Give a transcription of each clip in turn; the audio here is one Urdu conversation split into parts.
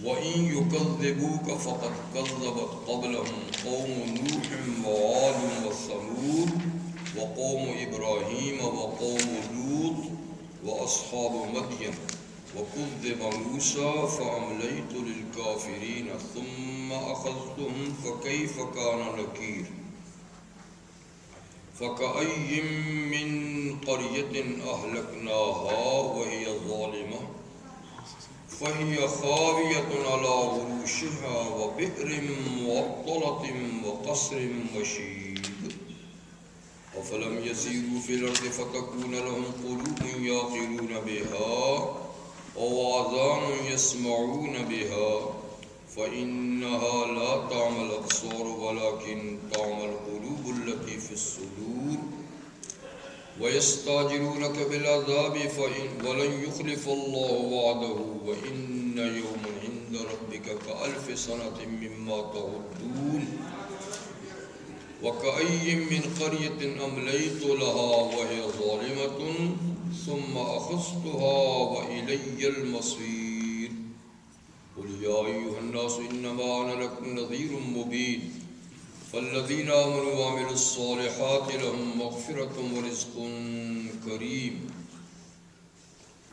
وَإِن يُكَذِّبُوكَ فَقَدْ كَذَّبَتْ قَبْلَهُمْ قَوْمُ نُوحٍ وَعَادٌ وَثَمُودُ وَقَوْمُ إِبْرَاهِيمَ وَقَوْمُ لُوطٍ وَأَصْحَابُ مَدْيَنَ وَكُذِّبَ مُوسَى فَأَمْلَيْتُ لِلْكَافِرِينَ ثُمَّ أَخَذْتُهُمْ فَكَيْفَ كَانَ نَكِيرِ فَكَأَيٍّ مِّن قَرْيَةٍ أَهْلَكْنَاهَا وَهِيَ ظَالِمَةٌ فَهِيَ خَاوِيَةٌ عَلَى عُرُوشِهَا وَبِئْرٍ مُّعَطَّلَةٍ وَقَصْرٍ مَّشِيدٍ أَفَلَمْ يَسِيرُوا فِي الْأَرْضِ فَتَكُونَ لَهُمْ قُلُوبٌ يَعْقِلُونَ بِهَا أَوْ آذَانٌ يَسْمَعُونَ بِهَا فَإِنَّهَا لَا تَعْمَى الْأَبْصَارُ وَلَكِن تَعْمَى الْقُلُوبُ الَّتِي فِي الصُّدُورِ وَيَسْتَعْجِلُونَكَ بِالْعَذَابِ وَلَن يُخْلِفَ اللَّهُ وَعْدَهُ وَإِنَّ يَوْمًا عِندَ رَبِّكَ كَأَلْفِ سَنَةٍ مِّمَّا تَعُدُّونَ وَكَأَيٍّ مِّن قَرْيَةٍ أَمْلَيْتُ لَهَا وَهِيَ ظَالِمَةٌ ثُمَّ أَخَذْتُهَا وَإِلَيَّ الْمَصِيرُ قُلْ يَا أَيُّهَا النَّاسُ إِنَّمَا أَنَا لَكُمْ نَذِيرٌ مُّبِينٌ فَالَّذِينَ آمَنُوا وَعَمِلُوا الصَّالِحَاتِ لَهُم مَّغْفِرَةٌ وَرِزْقٌ كَرِيمٌ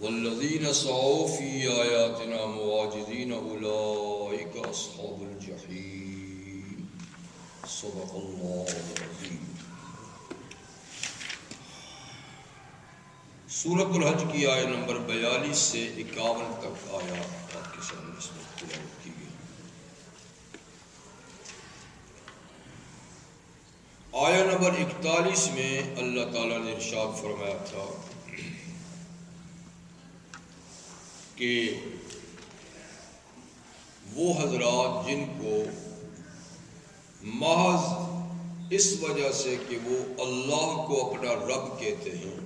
وَالَّذِينَ سَعَوْا فِي آيَاتِنَا مُعَاجِزِينَ أُولَٰئِكَ أَصْحَابُ الْجَحِيمِ صدق اللہ العظیم۔ سورۃ الحج کی آیت نمبر 42 سے 51 تک آیات آپ کے سامنے اس میں تلاوت کی گئی۔ آیت نمبر 41 میں اللہ تعالیٰ نے ارشاد فرمایا تھا کہ وہ حضرات جن کو محض اس وجہ سے کہ وہ اللہ کو اپنا رب کہتے ہیں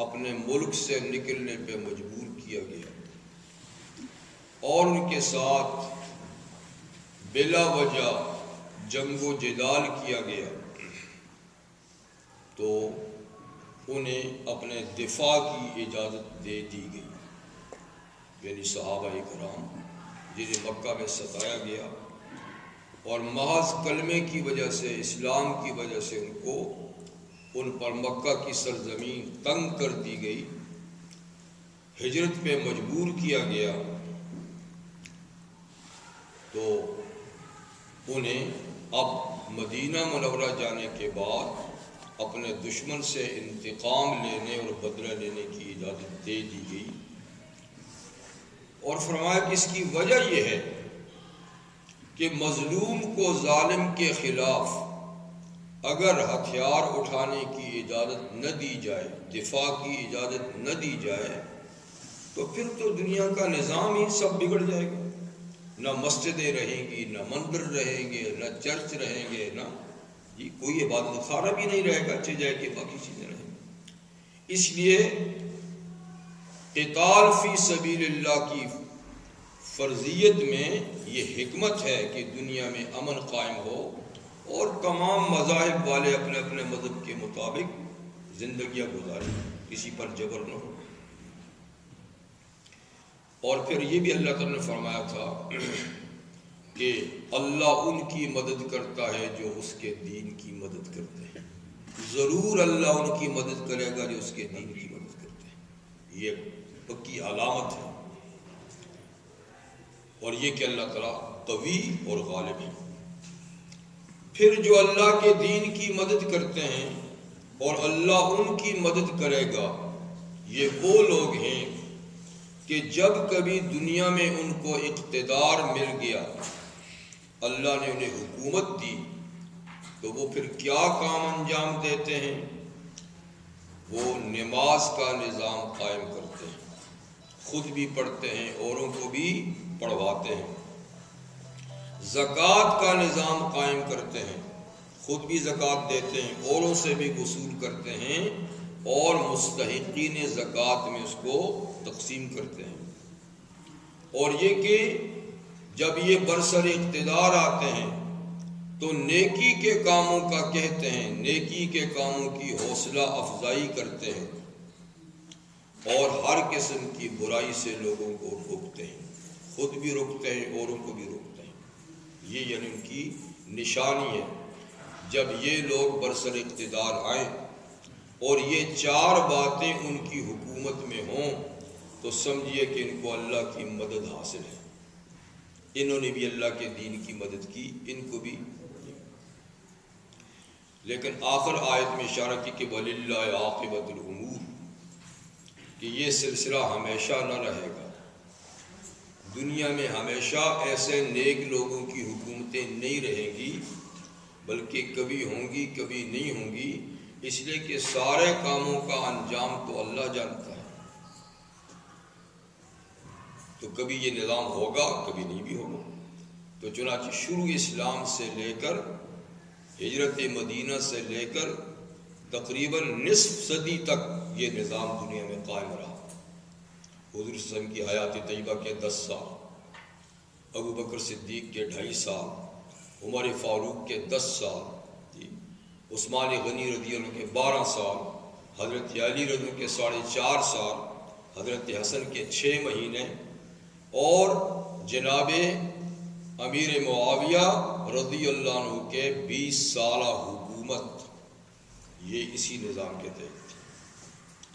اپنے ملک سے نکلنے پہ مجبور کیا گیا اور ان کے ساتھ بلا وجہ جنگ و جدال کیا گیا تو انہیں اپنے دفاع کی اجازت دے دی گئی، یعنی صحابہ کرام جنہیں مکہ میں ستایا گیا اور محض کلمے کی وجہ سے اسلام کی وجہ سے ان پر مکہ کی سرزمین تنگ کر دی گئی، ہجرت پہ مجبور کیا گیا، تو انہیں اب مدینہ منورہ جانے کے بعد اپنے دشمن سے انتقام لینے اور بدلہ لینے کی اجازت دے دی گئی، اور فرمایا کہ اس کی وجہ یہ ہے کہ مظلوم کو ظالم کے خلاف اگر ہتھیار اٹھانے کی اجازت نہ دی جائے، دفاع کی اجازت نہ دی جائے، تو پھر تو دنیا کا نظام ہی سب بگڑ جائے گا، نہ مسجدیں رہیں گی، نہ مندر رہیں گے، نہ چرچ رہیں گے، نہ کوئی عبادت خانہ بھی نہیں رہے گا، اچھے جائے کہ باقی چیزیں رہیں گی۔ اس لیے قتال فی سبیل اللہ کی فرضیت میں یہ حکمت ہے کہ دنیا میں امن قائم ہو اور تمام مذاہب والے اپنے اپنے مذہب کے مطابق زندگیاں گزاریں، کسی پر جبر نہ ہو۔ اور پھر یہ بھی اللہ تعالیٰ نے فرمایا تھا کہ اللہ ان کی مدد کرتا ہے جو اس کے دین کی مدد کرتے ہیں، ضرور اللہ ان کی مدد کرے گا جو اس کے دین کی مدد کرتے ہیں، یہ پکی علامت ہے، اور یہ کہ اللہ تعالیٰ قوی اور غالب ہے۔ پھر جو اللہ کے دین کی مدد کرتے ہیں اور اللہ ان کی مدد کرے گا، یہ وہ لوگ ہیں کہ جب کبھی دنیا میں ان کو اقتدار مل گیا، اللہ نے انہیں حکومت دی، تو وہ پھر کیا کام انجام دیتے ہیں؟ وہ نماز کا نظام قائم کرتے ہیں، خود بھی پڑھتے ہیں، اوروں کو بھی پڑھواتے ہیں، زکوٰۃ کا نظام قائم کرتے ہیں، خود بھی زکوٰۃ دیتے ہیں، اوروں سے بھی وصول کرتے ہیں، اور مستحقین زکوٰۃ میں اس کو تقسیم کرتے ہیں۔ اور یہ کہ جب یہ برسر اقتدار آتے ہیں تو نیکی کے کاموں کا کہتے ہیں، نیکی کے کاموں کی حوصلہ افزائی کرتے ہیں، اور ہر قسم کی برائی سے لوگوں کو روکتے ہیں، خود بھی روکتے ہیں، اوروں کو بھی روکتے ہیں۔ یہ یعنی ان کی نشانی ہے۔ جب یہ لوگ برسر اقتدار آئیں اور یہ 4 باتیں ان کی حکومت میں ہوں تو سمجھیے کہ ان کو اللہ کی مدد حاصل ہے۔ انہوں نے بھی اللہ کے دین کی مدد کی، ان کو بھی۔ لیکن آخر آیت میں اشارہ کی کہ وَلِلَّهِ عَاقِبَةُ الْأُمُورِ، کہ یہ سلسلہ ہمیشہ نہ رہے گا۔ دنیا میں ہمیشہ ایسے نیک لوگوں کی حکومتیں نہیں رہیں گی، بلکہ کبھی ہوں گی کبھی نہیں ہوں گی، اس لیے کہ سارے کاموں کا انجام تو اللہ جانتا ہے۔ تو کبھی یہ نظام ہوگا، کبھی نہیں بھی ہوگا۔ تو چنانچہ شروع اسلام سے لے کر ہجرت مدینہ سے لے کر تقریباً نصف صدی تک یہ نظام دنیا میں قائم رہا۔ حضور صلی اللہ علیہ وسلم کی حیات طیبہ کے 10 سال، ابو بکر صدیق کے 2.5 سال، عمر فاروق کے 10 سال، عثمان غنی رضی اللہ عنہ کے 12 سال، حضرت علی رضی اللہ عنہ کے 4.5 سال، حضرت حسن کے 6 مہینے، اور جناب امیر معاویہ رضی اللہ عنہ کے 20 سالہ حکومت، یہ اسی نظام کے تحت تھی۔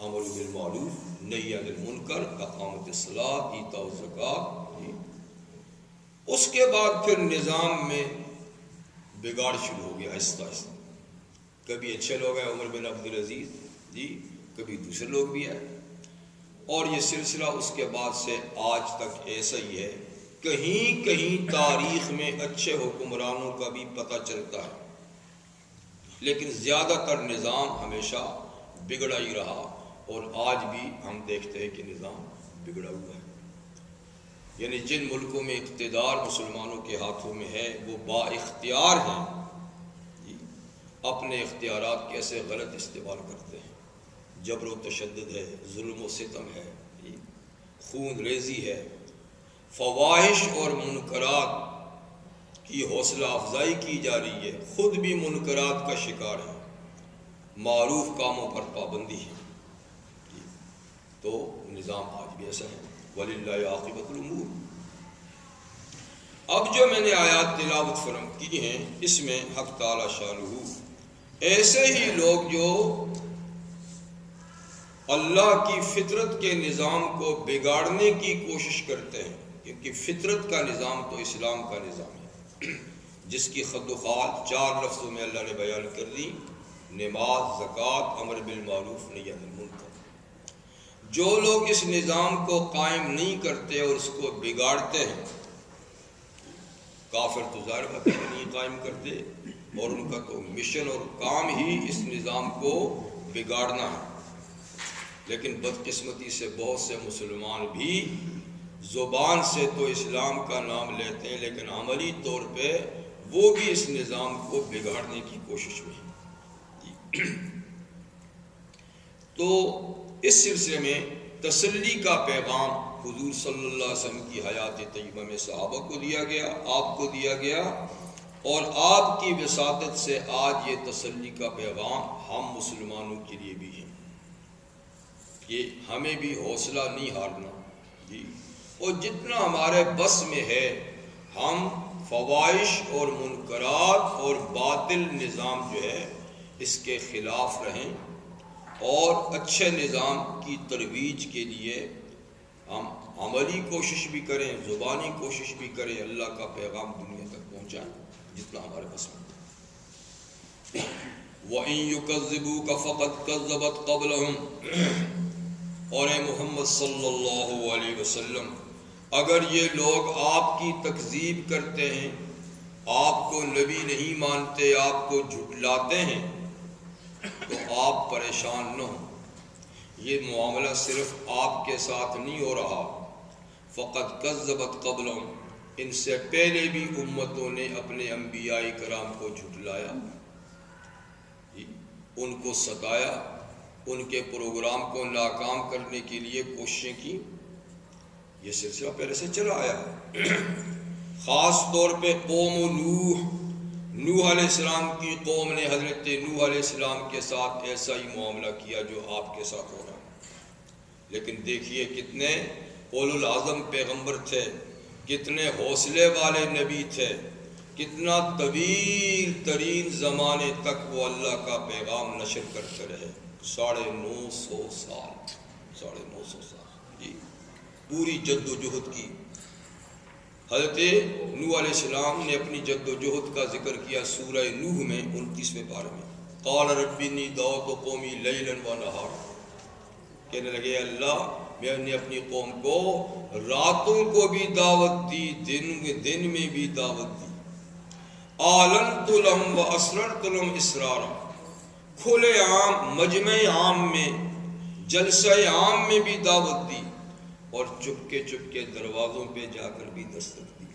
امر بالمعروف، نہی عن المنکر، اقامت الصلاۃ، ایتاء الزکوٰۃ۔ اس کے بعد پھر نظام میں بگاڑ شروع ہو گیا آہستہ آہستہ۔ کبھی اچھے لوگ ہیں، عمر بن عبدالعزیز جی، کبھی دوسرے لوگ بھی ہیں، اور یہ سلسلہ اس کے بعد سے آج تک ایسا ہی ہے۔ کہیں کہیں تاریخ میں اچھے حکمرانوں کا بھی پتہ چلتا ہے، لیکن زیادہ تر نظام ہمیشہ بگڑا ہی رہا، اور آج بھی ہم دیکھتے ہیں کہ نظام بگڑا ہوا ہے۔ یعنی جن ملکوں میں اقتدار مسلمانوں کے ہاتھوں میں ہے وہ با اختیار ہیں، اپنے اختیارات کیسے غلط استعمال کرتے ہیں۔ جبر و تشدد ہے، ظلم و ستم ہے، خون ریزی ہے، فواحش اور منکرات کی حوصلہ افزائی کی جا رہی ہے، خود بھی منکرات کا شکار ہے، معروف کاموں پر پابندی ہے۔ تو نظام آج بھی ایسا ہے۔ وَلِلَّهِ عَاقِبَةُ الْأُمُورِ۔ اب جو میں نے آیات تلاوت فرم کی ہیں، اس میں حق تعالی شانہ ایسے ہی لوگ جو اللہ کی فطرت کے نظام کو بگاڑنے کی کوشش کرتے ہیں، کیونکہ فطرت کا نظام تو اسلام کا نظام ہے، جس کی خد و خال 4 لفظوں میں اللہ نے بیان کر دی: نماز، زکوٰۃ، امر بالمعروف، نہی عن المنکر۔ جو لوگ اس نظام کو قائم نہیں کرتے اور اس کو بگاڑتے ہیں، کافر تو ظاہر بات ہے نہیں قائم کرتے، اور ان کا تو مشن اور کام ہی اس نظام کو بگاڑنا ہے۔ لیکن بدقسمتی سے بہت سے مسلمان بھی زبان سے تو اسلام کا نام لیتے ہیں، لیکن عملی طور پہ وہ بھی اس نظام کو بگاڑنے کی کوشش میں ہیں۔ تو اس سلسلے میں تسلی کا پیغام حضور صلی اللہ علیہ وسلم کی حیات طیبہ میں صحابہ کو دیا گیا، آپ کو دیا گیا، اور آپ کی وساطت سے آج یہ تسلی کا پیغام ہم مسلمانوں کے لیے بھی ہے کہ ہمیں بھی حوصلہ نہیں ہارنا جی، اور جتنا ہمارے بس میں ہے ہم فواحش اور منکرات اور باطل نظام جو ہے اس کے خلاف رہیں، اور اچھے نظام کی ترویج کے لیے ہم عملی کوشش بھی کریں، زبانی کوشش بھی کریں، اللہ کا پیغام دنیا تک پہنچائیں جتنا ہمارے پاس میں۔ وَإِن يُكَذِّبُوكَ فَقَدْ كَذَّبَتْ قَبْلَهُمْ، اور اے محمد صلی اللہ علیہ وسلم، اگر یہ لوگ آپ کی تکذیب کرتے ہیں، آپ کو نبی نہیں مانتے، آپ کو جھٹلاتے ہیں، تو آپ پریشان نہ ہوں۔ یہ معاملہ صرف آپ کے ساتھ نہیں ہو رہا، فقط کذبت قبلہم، ان سے پہلے بھی امتوں نے اپنے انبیاء کرام کو جھٹلایا، ان کو ستایا، ان کے پروگرام کو ناکام کرنے کے لیے کوششیں کی۔ یہ سلسلہ پہلے سے چلا آیا ہے۔ خاص طور پہ قوم نوح علیہ السلام کی قوم نے حضرت نوح علیہ السلام کے ساتھ ایسا ہی معاملہ کیا جو آپ کے ساتھ ہو رہا ہے۔ لیکن دیکھیے کتنے اولو العزم پیغمبر تھے، کتنے حوصلے والے نبی تھے، کتنا طویل ترین زمانے تک وہ اللہ کا پیغام نشر کرتے رہے، 950 سال، 950 سال جی، پوری جد و جہد کی۔ حضرت نوح علیہ السلام نے اپنی جد و جہد کا ذکر کیا سورہ نوح میں 29ویں پارے میں، قال رب انی دعوت قومی لیلا و نہارا، کہنے لگے اللہ میں نے اپنی قوم کو راتوں کو بھی دعوت دی، دن میں بھی دعوت دی، اعلنت لہم و اسررت لہم اسرارا، کھلے عام مجمع عام میں، جلسہ عام میں بھی دعوت دی، اور چپکے چپکے دروازوں پہ جا کر بھی دستک دی،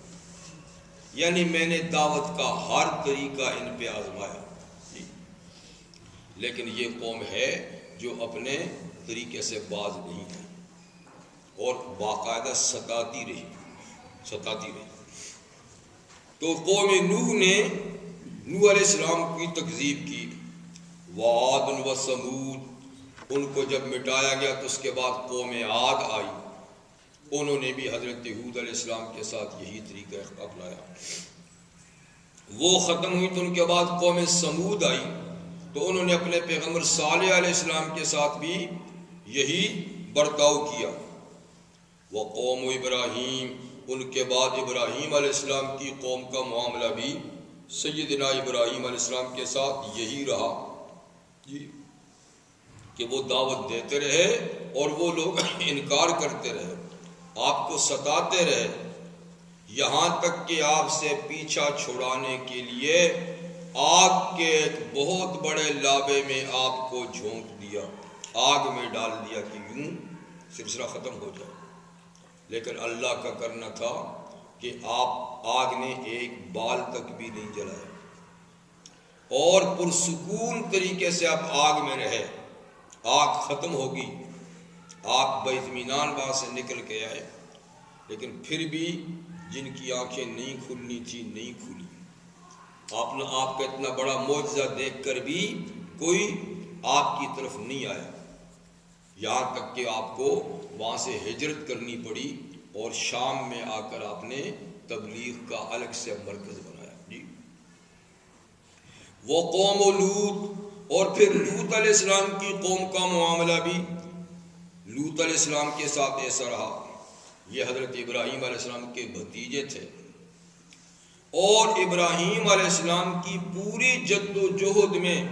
یعنی میں نے دعوت کا ہر طریقہ ان پہ آزمایا جی۔ لیکن یہ قوم ہے جو اپنے طریقے سے باز نہیں ہے اور باقاعدہ ستاتی رہی۔ تو قوم نوح نے نوح علیہ السلام کی تکذیب کی، وعاد و ثمود، ان کو جب مٹایا گیا تو اس کے بعد قوم عاد آئی، انہوں نے بھی حضرت ہود علیہ السلام کے ساتھ یہی طریقہ اپنایا، وہ ختم ہوئی تو ان کے بعد قوم سمود آئی، تو انہوں نے اپنے پیغمبر صالح علیہ السلام کے ساتھ بھی یہی برتاؤ کیا، وہ قوم ابراہیم، ان کے بعد ابراہیم علیہ السلام کی قوم کا معاملہ بھی سیدنا ابراہیم علیہ السلام کے ساتھ یہی رہا جی، کہ وہ دعوت دیتے رہے اور وہ لوگ انکار کرتے رہے، آپ کو ستاتے رہے، یہاں تک کہ آپ سے پیچھا چھڑانے کے لیے آگ کے ایک بہت بڑے لابے میں آپ کو جھونک دیا، آگ میں ڈال دیا کہ یوں سلسلہ ختم ہو جائے۔ لیکن اللہ کا کرنا تھا کہ آپ آگ نے ایک بال تک بھی نہیں جلایا، اور پرسکون طریقے سے آپ آگ میں رہے، آگ ختم ہوگی، آپ بے اطمینان وہاں سے نکل کے آئے، لیکن پھر بھی جن کی آنکھیں نہیں کھلنی تھی نہیں کھلی، آپ کا اتنا بڑا معجزہ دیکھ کر بھی کوئی آپ کی طرف نہیں آیا، یہاں تک کہ آپ کو وہاں سے ہجرت کرنی پڑی اور شام میں آ کر آپ نے تبلیغ کا الگ سے مرکز بنایا جی۔ وہ قوم لوط، اور پھر لوط علیہ السلام کی قوم کا معاملہ بھی لوط علیہ السلام کے ساتھ ایسا رہا، یہ حضرت ابراہیم علیہ السلام کے بھتیجے تھے، اور ابراہیم علیہ السلام کی پوری جد و جہد میں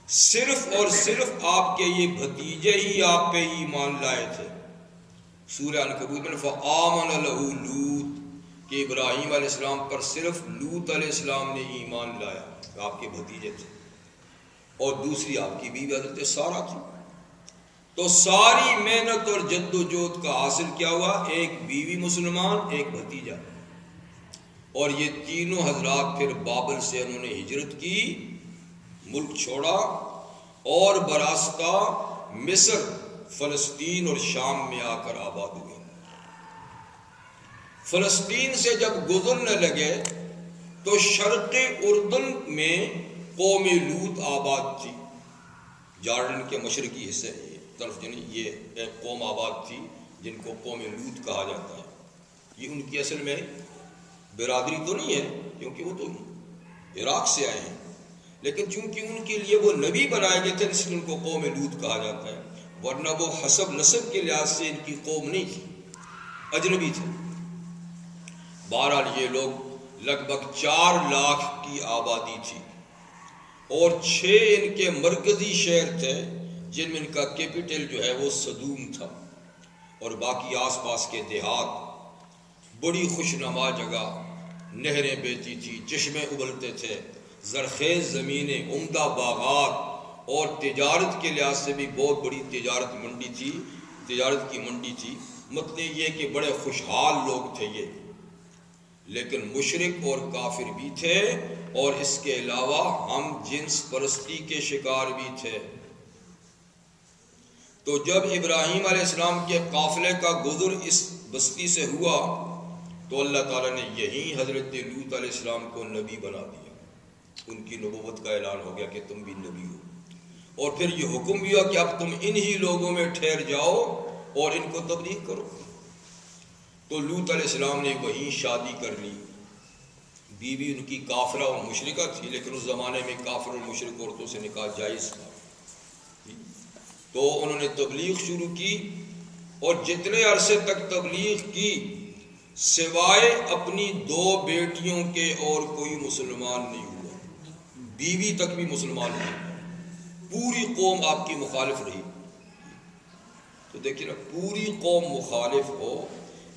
صرف اور صرف آپ کے یہ بھتیجے ہی آپ پہ ایمان لائے تھے۔ سورہ عنکبوت میں فآمن لہ لوط، کہ ابراہیم علیہ السلام پر صرف لوط علیہ السلام نے ایمان لایا، آپ کے بھتیجے تھے، اور دوسری آپ کی بیوی حضرت سارہ تھی۔ تو ساری محنت اور جد و جہد کا حاصل کیا ہوا؟ ایک بیوی مسلمان، ایک بھتیجا، اور یہ تینوں حضرات پھر بابل سے انہوں نے ہجرت کی، ملک چھوڑا، اور براستہ مصر، فلسطین اور شام میں آ کر آباد ہوئے۔ فلسطین سے جب گزرنے لگے تو شرق اردن میں قوم لوط آباد تھی، جارڈن کے مشرقی حصے طرف، یعنی یہ ایک قوم آباد تھی جن کو قوم لوط کہا جاتا ہے۔ یہ ان کی اصل میں برادری تو نہیں ہے کیونکہ وہ تو عراق سے آئے ہیں، لیکن چونکہ ان کے لیے وہ نبی بنائے گئے تھے اس لیے ان کو قوم لوط کہا جاتا ہے، ورنہ وہ حسب نسب کے لحاظ سے ان کی قوم نہیں تھی، اجنبی تھے۔ بہرحال یہ لوگ لگ بھگ 4 لاکھ کی آبادی تھی، اور 6 ان کے مرکزی شہر تھے جن میں ان کا کیپٹل جو ہے وہ صدوم تھا، اور باقی آس پاس کے دیہات بڑی خوشنما جگہ، نہریں بہتی تھی، چشمے ابلتے تھے، زرخیز زمینیں، عمدہ باغات، اور تجارت کے لحاظ سے بھی بہت بڑی تجارت کی منڈی تھی۔ مطلب یہ کہ بڑے خوشحال لوگ تھے یہ، لیکن مشرک اور کافر بھی تھے، اور اس کے علاوہ ہم جنس پرستی کے شکار بھی تھے۔ تو جب ابراہیم علیہ السلام کے قافلے کا گزر اس بستی سے ہوا تو اللہ تعالیٰ نے یہی حضرت لوط علیہ السلام کو نبی بنا دیا، ان کی نبوت کا اعلان ہو گیا کہ تم بھی نبی ہو، اور پھر یہ حکم بھی ہوا کہ اب تم انہی لوگوں میں ٹھہر جاؤ اور ان کو تبلیغ کرو۔ تو لوط علیہ السلام نے وہیں شادی کر لی. بیوی ان کی کافرہ اور مشرکہ تھی، لیکن اس زمانے میں کافر اور مشرک عورتوں سے نکاح جائز تھا. تو انہوں نے تبلیغ شروع کی، اور جتنے عرصے تک تبلیغ کی سوائے اپنی 2 بیٹیوں کے اور کوئی مسلمان نہیں ہوا. بیوی تک بھی مسلمان نہیں. پوری قوم آپ کی مخالف رہی. تو دیکھیے نا، پوری قوم مخالف ہو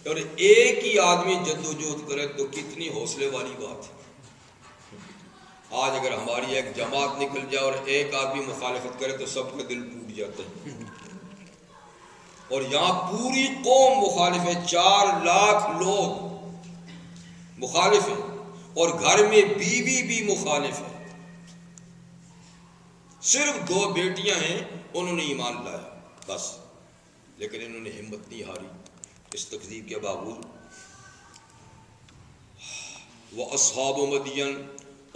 اور ایک ہی آدمی جدوجہد کرے تو کتنی حوصلے والی بات ہے. آج اگر ہماری ایک جماعت نکل جائے اور ایک آدمی مخالفت کرے تو سب کا دل ٹوٹ جاتا ہے. اور یہاں پوری قوم مخالف ہے، 4 لاکھ لوگ مخالف ہیں، اور گھر میں بیوی بھی مخالف ہے. صرف 2 بیٹیاں ہیں، انہوں نے ایمان لایا بس، لیکن انہوں نے ہمت نہیں ہاری اس تکذیب کے باوجود. وہ اصحاب مدین،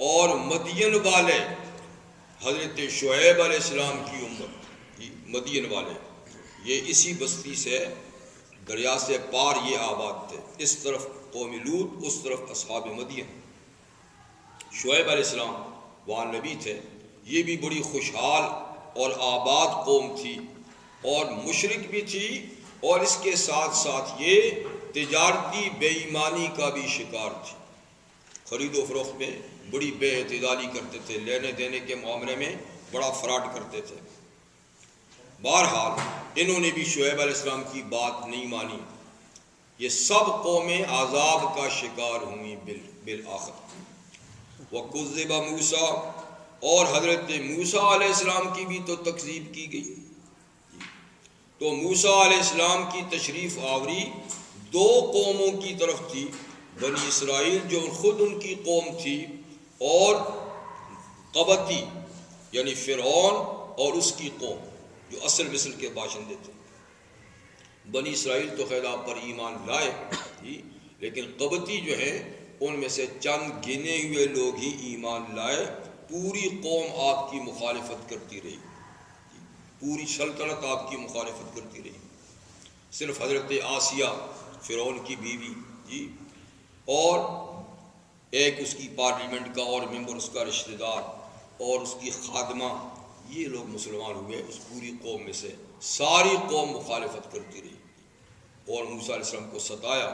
اور مدین والے حضرت شعیب علیہ السلام کی امت. مدین والے یہ اسی بستی سے، دریا سے پار یہ آباد تھے. اس طرف قوم لوط، اس طرف اصحاب مدین. شعیب علیہ السلام وہاں نبی تھے. یہ بھی بڑی خوشحال اور آباد قوم تھی، اور مشرک بھی تھی، اور اس کے ساتھ ساتھ یہ تجارتی بے ایمانی کا بھی شکار تھی. خرید و فروخت میں بڑی بے اعتدالی کرتے تھے، لینے دینے کے معاملے میں بڑا فراڈ کرتے تھے. بہرحال انہوں نے بھی شعیب علیہ السلام کی بات نہیں مانی. یہ سب قومیں عذاب کا شکار ہوئیں بالآخر. وَكُذِّبَ موسیٰ، اور حضرت موسیٰ علیہ السلام کی بھی تو تکذیب کی گئی. تو موسیٰ علیہ السلام کی تشریف آوری 2 قوموں کی طرف تھی. بنی اسرائیل جو خود ان کی قوم تھی، اور قبطی یعنی فرعون اور اس کی قوم جو اصل مصر کے باشندے تھے. بنی اسرائیل تو خیر آپ پر ایمان لائے، لیکن قبطی جو ہیں ان میں سے چند گنے ہوئے لوگ ہی ایمان لائے. پوری قوم آپ کی مخالفت کرتی رہی، پوری سلطنت آپ کی مخالفت کرتی رہی. صرف حضرت آسیہ فرعون کی بیوی اور ایک اس کی پارلیمنٹ کا اور ممبر اس کا رشتہ دار اور اس کی خادمہ، یہ لوگ مسلمان ہوئے. اس پوری قوم میں سے ساری قوم مخالفت کرتی رہی اور موسیٰ علیہ السلام کو ستایا.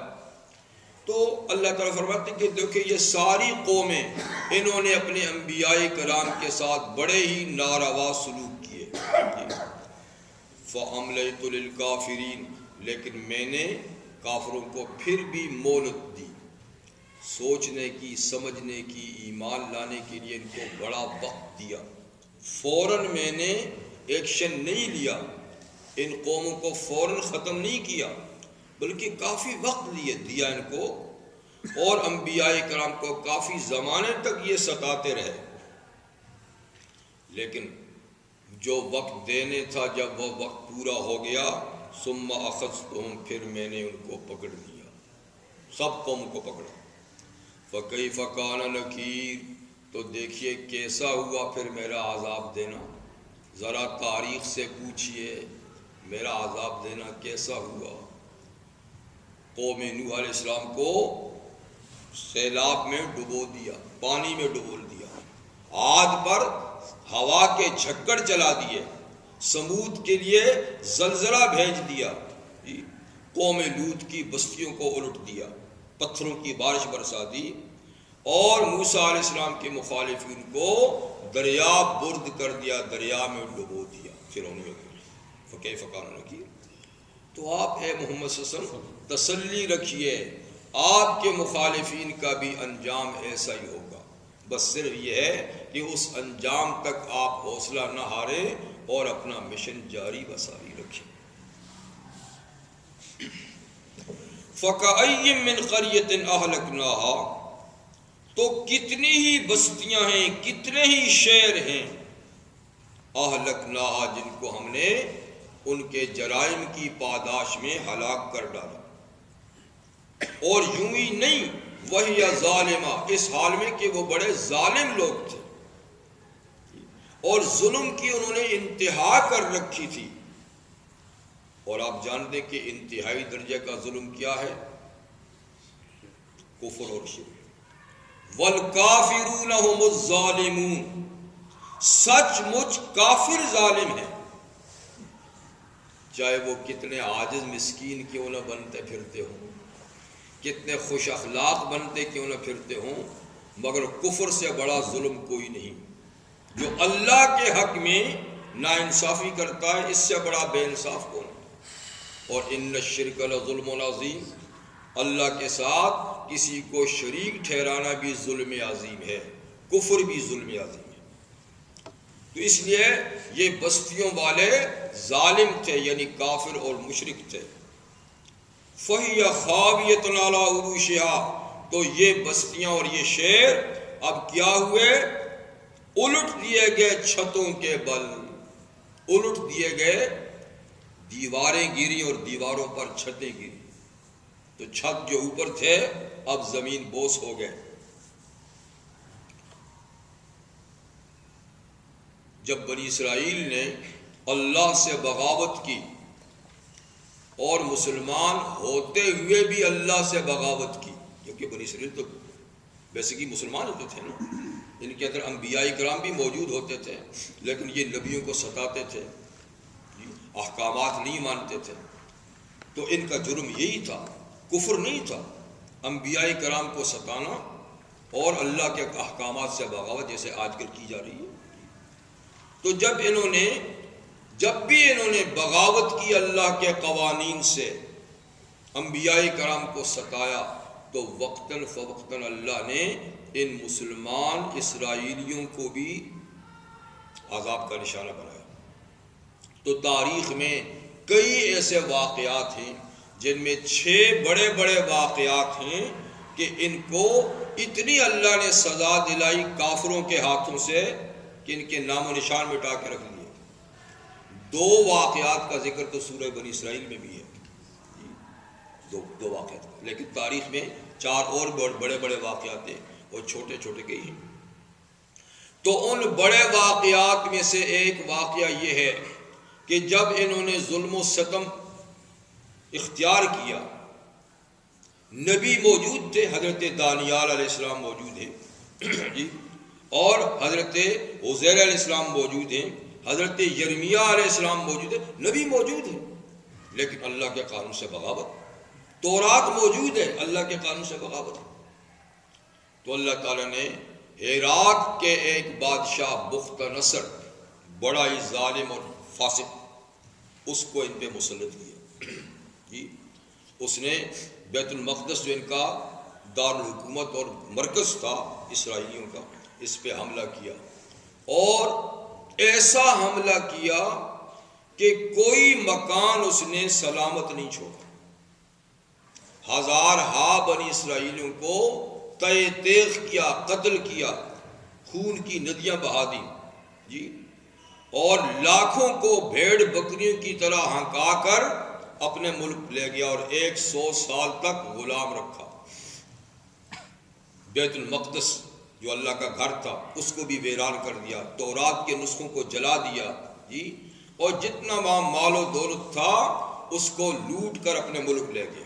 تو اللہ تعالیٰ فرماتے ہیں کہ دیکھیں یہ ساری قومیں انہوں نے اپنے انبیاء کرام کے ساتھ بڑے ہی ناروا سلوک کیے. فَأَمْلَيْتُ لِلْكَافِرِينَ، لیکن میں نے کافروں کو پھر بھی مہلت دی، سوچنے کی، سمجھنے کی، ایمان لانے کے لیے ان کو بڑا وقت دیا. فوراً میں نے ایکشن نہیں لیا، ان قوموں کو فوراً ختم نہیں کیا، بلکہ کافی وقت دیا ان کو، اور انبیاء کرام کو کافی زمانے تک یہ ستاتے رہے. لیکن جو وقت دینے تھا جب وہ وقت پورا ہو گیا، ثم اخذتہم، پھر میں نے ان کو پکڑ لیا، سب قوموں کو پکڑا. فکیف کان نکیر، تو دیکھیے کیسا ہوا پھر میرا عذاب دینا. ذرا تاریخ سے پوچھئے میرا عذاب دینا کیسا ہوا. قوم نوح علیہ السلام کو سیلاب میں ڈبو دیا، پانی میں ڈبو دیا، عاد پر ہوا کے جھکڑ چلا دیے، سمود کے لیے زلزلہ بھیج دیا، قوم لوط کی بستیوں کو الٹ دیا، پتھروں کی بارش برسا دی، اور موسیٰ علیہ السلام کے مخالفین کو دریا برد کر دیا، دریا میں ڈبو دیا فرعونیوں کو. فکیف کان نکیر. تو آپ اے محمد صلی اللہ علیہ وسلم تسلی رکھیے، آپ کے مخالفین کا بھی انجام ایسا ہی ہوگا. بس صرف یہ ہے کہ اس انجام تک آپ حوصلہ نہ ہاریں اور اپنا مشن جاری بساری رکھیں. فَكَأَيٍّ مِّن قَرْيَةٍ أَهْلَكْنَاهَا، تو کتنی ہی بستیاں ہیں، کتنے ہی شہر ہیں، أَهْلَكْنَاهَا، جن کو ہم نے ان کے جرائم کی پاداش میں ہلاک کر ڈالا. اور یوں ہی نہیں، وَهِيَ ظَالِمَةٌ، اس حال میں کہ وہ بڑے ظالم لوگ تھے اور ظلم کی انہوں نے انتہا کر رکھی تھی. اور آپ جانتے کہ انتہائی درجے کا ظلم کیا ہے؟ کفر اور شرک۔ والکافرون هم الظالمون، سچ مچ کافر ظالم ہے، چاہے وہ کتنے عاجز مسکین کیوں نہ بنتے پھرتے ہوں، کتنے خوش اخلاق بنتے کیوں نہ پھرتے ہوں، مگر کفر سے بڑا ظلم کوئی نہیں۔ جو اللہ کے حق میں ناانصافی کرتا ہے، اس سے بڑا بے انصاف کون ہے؟ اور ان الشرک لظلم عظیم، اللہ کے ساتھ کسی کو شریک ٹھہرانا بھی ظلم عظیم ہے، کفر بھی ظلم عظیم ہے۔ تو اس لیے یہ بستیوں والے ظالم تھے، یعنی کافر اور مشرک تھے۔ فَهِيَ خَاوِيَةٌ عَلَىٰ عُرُوشِهَا، تو یہ بستیاں اور یہ شہر اب کیا ہوئے؟ الٹ دیے گئے چھتوں کے بل، الٹ دیے گئے، دیواریں گری اور دیواروں پر چھتیں گری، تو چھت جو اوپر تھے اب زمین بوس ہو گئے۔ جب بنی اسرائیل نے اللہ سے بغاوت کی اور مسلمان ہوتے ہوئے بھی اللہ سے بغاوت کی، کیونکہ بنی اسرائیل تو بیسیکلی مسلمان ہوتے تھے نا، ان کے اندر انبیاء کرام بھی موجود ہوتے تھے، لیکن یہ نبیوں کو ستاتے تھے، احکامات نہیں مانتے تھے، تو ان کا جرم یہی تھا، کفر نہیں تھا، انبیاء کرام کو ستانا اور اللہ کے احکامات سے بغاوت، جیسے آج کل کی جا رہی ہے۔ تو جب بھی انہوں نے بغاوت کی اللہ کے قوانین سے، انبیاء کرام کو ستایا، تو وقتاً فوقتاً اللہ نے ان مسلمان اسرائیلیوں کو بھی عذاب کا نشانہ بنایا۔ تو تاریخ میں کئی ایسے واقعات ہیں جن میں 6 بڑے بڑے واقعات ہیں کہ ان کو اتنی اللہ نے سزا دلائی کافروں کے ہاتھوں سے کہ ان کے نام و نشان مٹا کے رکھ لیے۔ 2 واقعات کا ذکر تو سورہ بنی اسرائیل میں بھی ہے، دو واقعات، لیکن تاریخ میں 4 اور بڑے بڑے واقعات ہیں اور چھوٹے چھوٹے کئی ہیں۔ تو ان بڑے واقعات میں سے ایک واقعہ یہ ہے کہ جب انہوں نے ظلم و ستم اختیار کیا، نبی موجود تھے، حضرت دانیال علیہ السلام موجود ہیں جی، اور حضرت عزیر علیہ السلام موجود ہیں، حضرت یرمیہ علیہ السلام موجود ہیں، نبی موجود ہیں، لیکن اللہ کے قانون سے بغاوت۔ تورات موجود ہے، اللہ کے قانون سے بغاوت۔ تو اللہ تعالیٰ نے عراق کے ایک بادشاہ بخت نصر، بڑا ہی ظالم اور فاسق، اس کو ان پہ مسلط کیا جی۔ اس نے بیت المقدس جو ان کا دارالحکومت اور مرکز تھا اسرائیلیوں کا، اس پہ حملہ کیا، اور ایسا حملہ کیا کہ کوئی مکان اس نے سلامت نہیں چھوڑا۔ ہزارہا بنی اسرائیلیوں کو تہہ تیغ کیا، قتل کیا، خون کی ندیاں بہا دی جی، اور لاکھوں کو بھیڑ بکریوں کی طرح ہنکا کر اپنے ملک لے گیا، اور 100 سال تک غلام رکھا۔ بیت المقدس جو اللہ کا گھر تھا اس کو بھی ویران کر دیا، تورات کے نسخوں کو جلا دیا جی، اور جتنا وہاں مال و دولت تھا اس کو لوٹ کر اپنے ملک لے گیا۔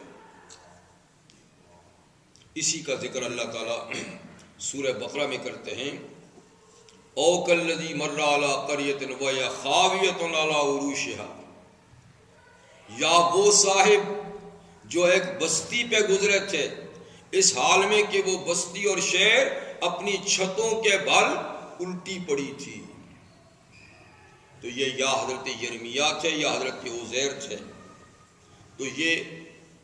اسی کا ذکر اللہ تعالیٰ سورہ بقرہ میں کرتے ہیں، او کالذی مر علی قریۃ وہی خاویۃ علی عروشہا، یا وہ صاحب جو ایک بستی پہ گزرے تھے اس حال میں کہ وہ بستی اور شہر اپنی چھتوں کے بل الٹی پڑی تھی۔ تو یہ یا حضرت یرمیہ تھے یا حضرت عزیر تھے، تو یہ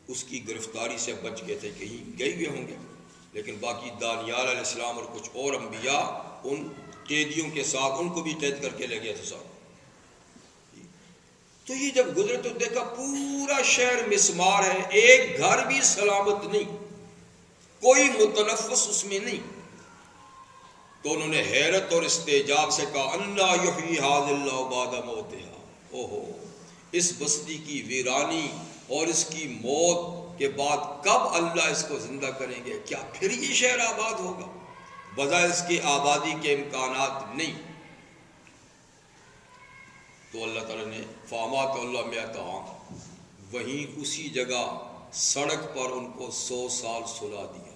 اس کی گرفتاری سے بچ گئے تھے، کہیں گئے ہوئے ہوں گے، لیکن باقی دانیال علیہ السلام اور کچھ اور انبیاء ان قیدیوں کے ساتھ، ان کو بھی قید کر کے لے گئے تھے ساتھ۔ تو یہ جب گزرے تو دیکھا پورا شہر مسمار ہے، ایک گھر بھی سلامت نہیں، کوئی متنفس اس میں نہیں۔ تو انہوں نے حیرت اور استعجاب سے کہا، انا یحیی ھذہ اللہ بعد موتہا، اوہو، اس بستی کی ویرانی اور اس کی موت کے بعد کب اللہ اس کو زندہ کریں گے؟ کیا پھر یہ شہر آباد ہوگا؟ بظاہر اس کی آبادی کے امکانات نہیں۔ تو اللہ تعالیٰ نے فامات اللہ مئۃ عام، وہیں اسی جگہ سڑک پر ان کو 100 سال سلا دیا۔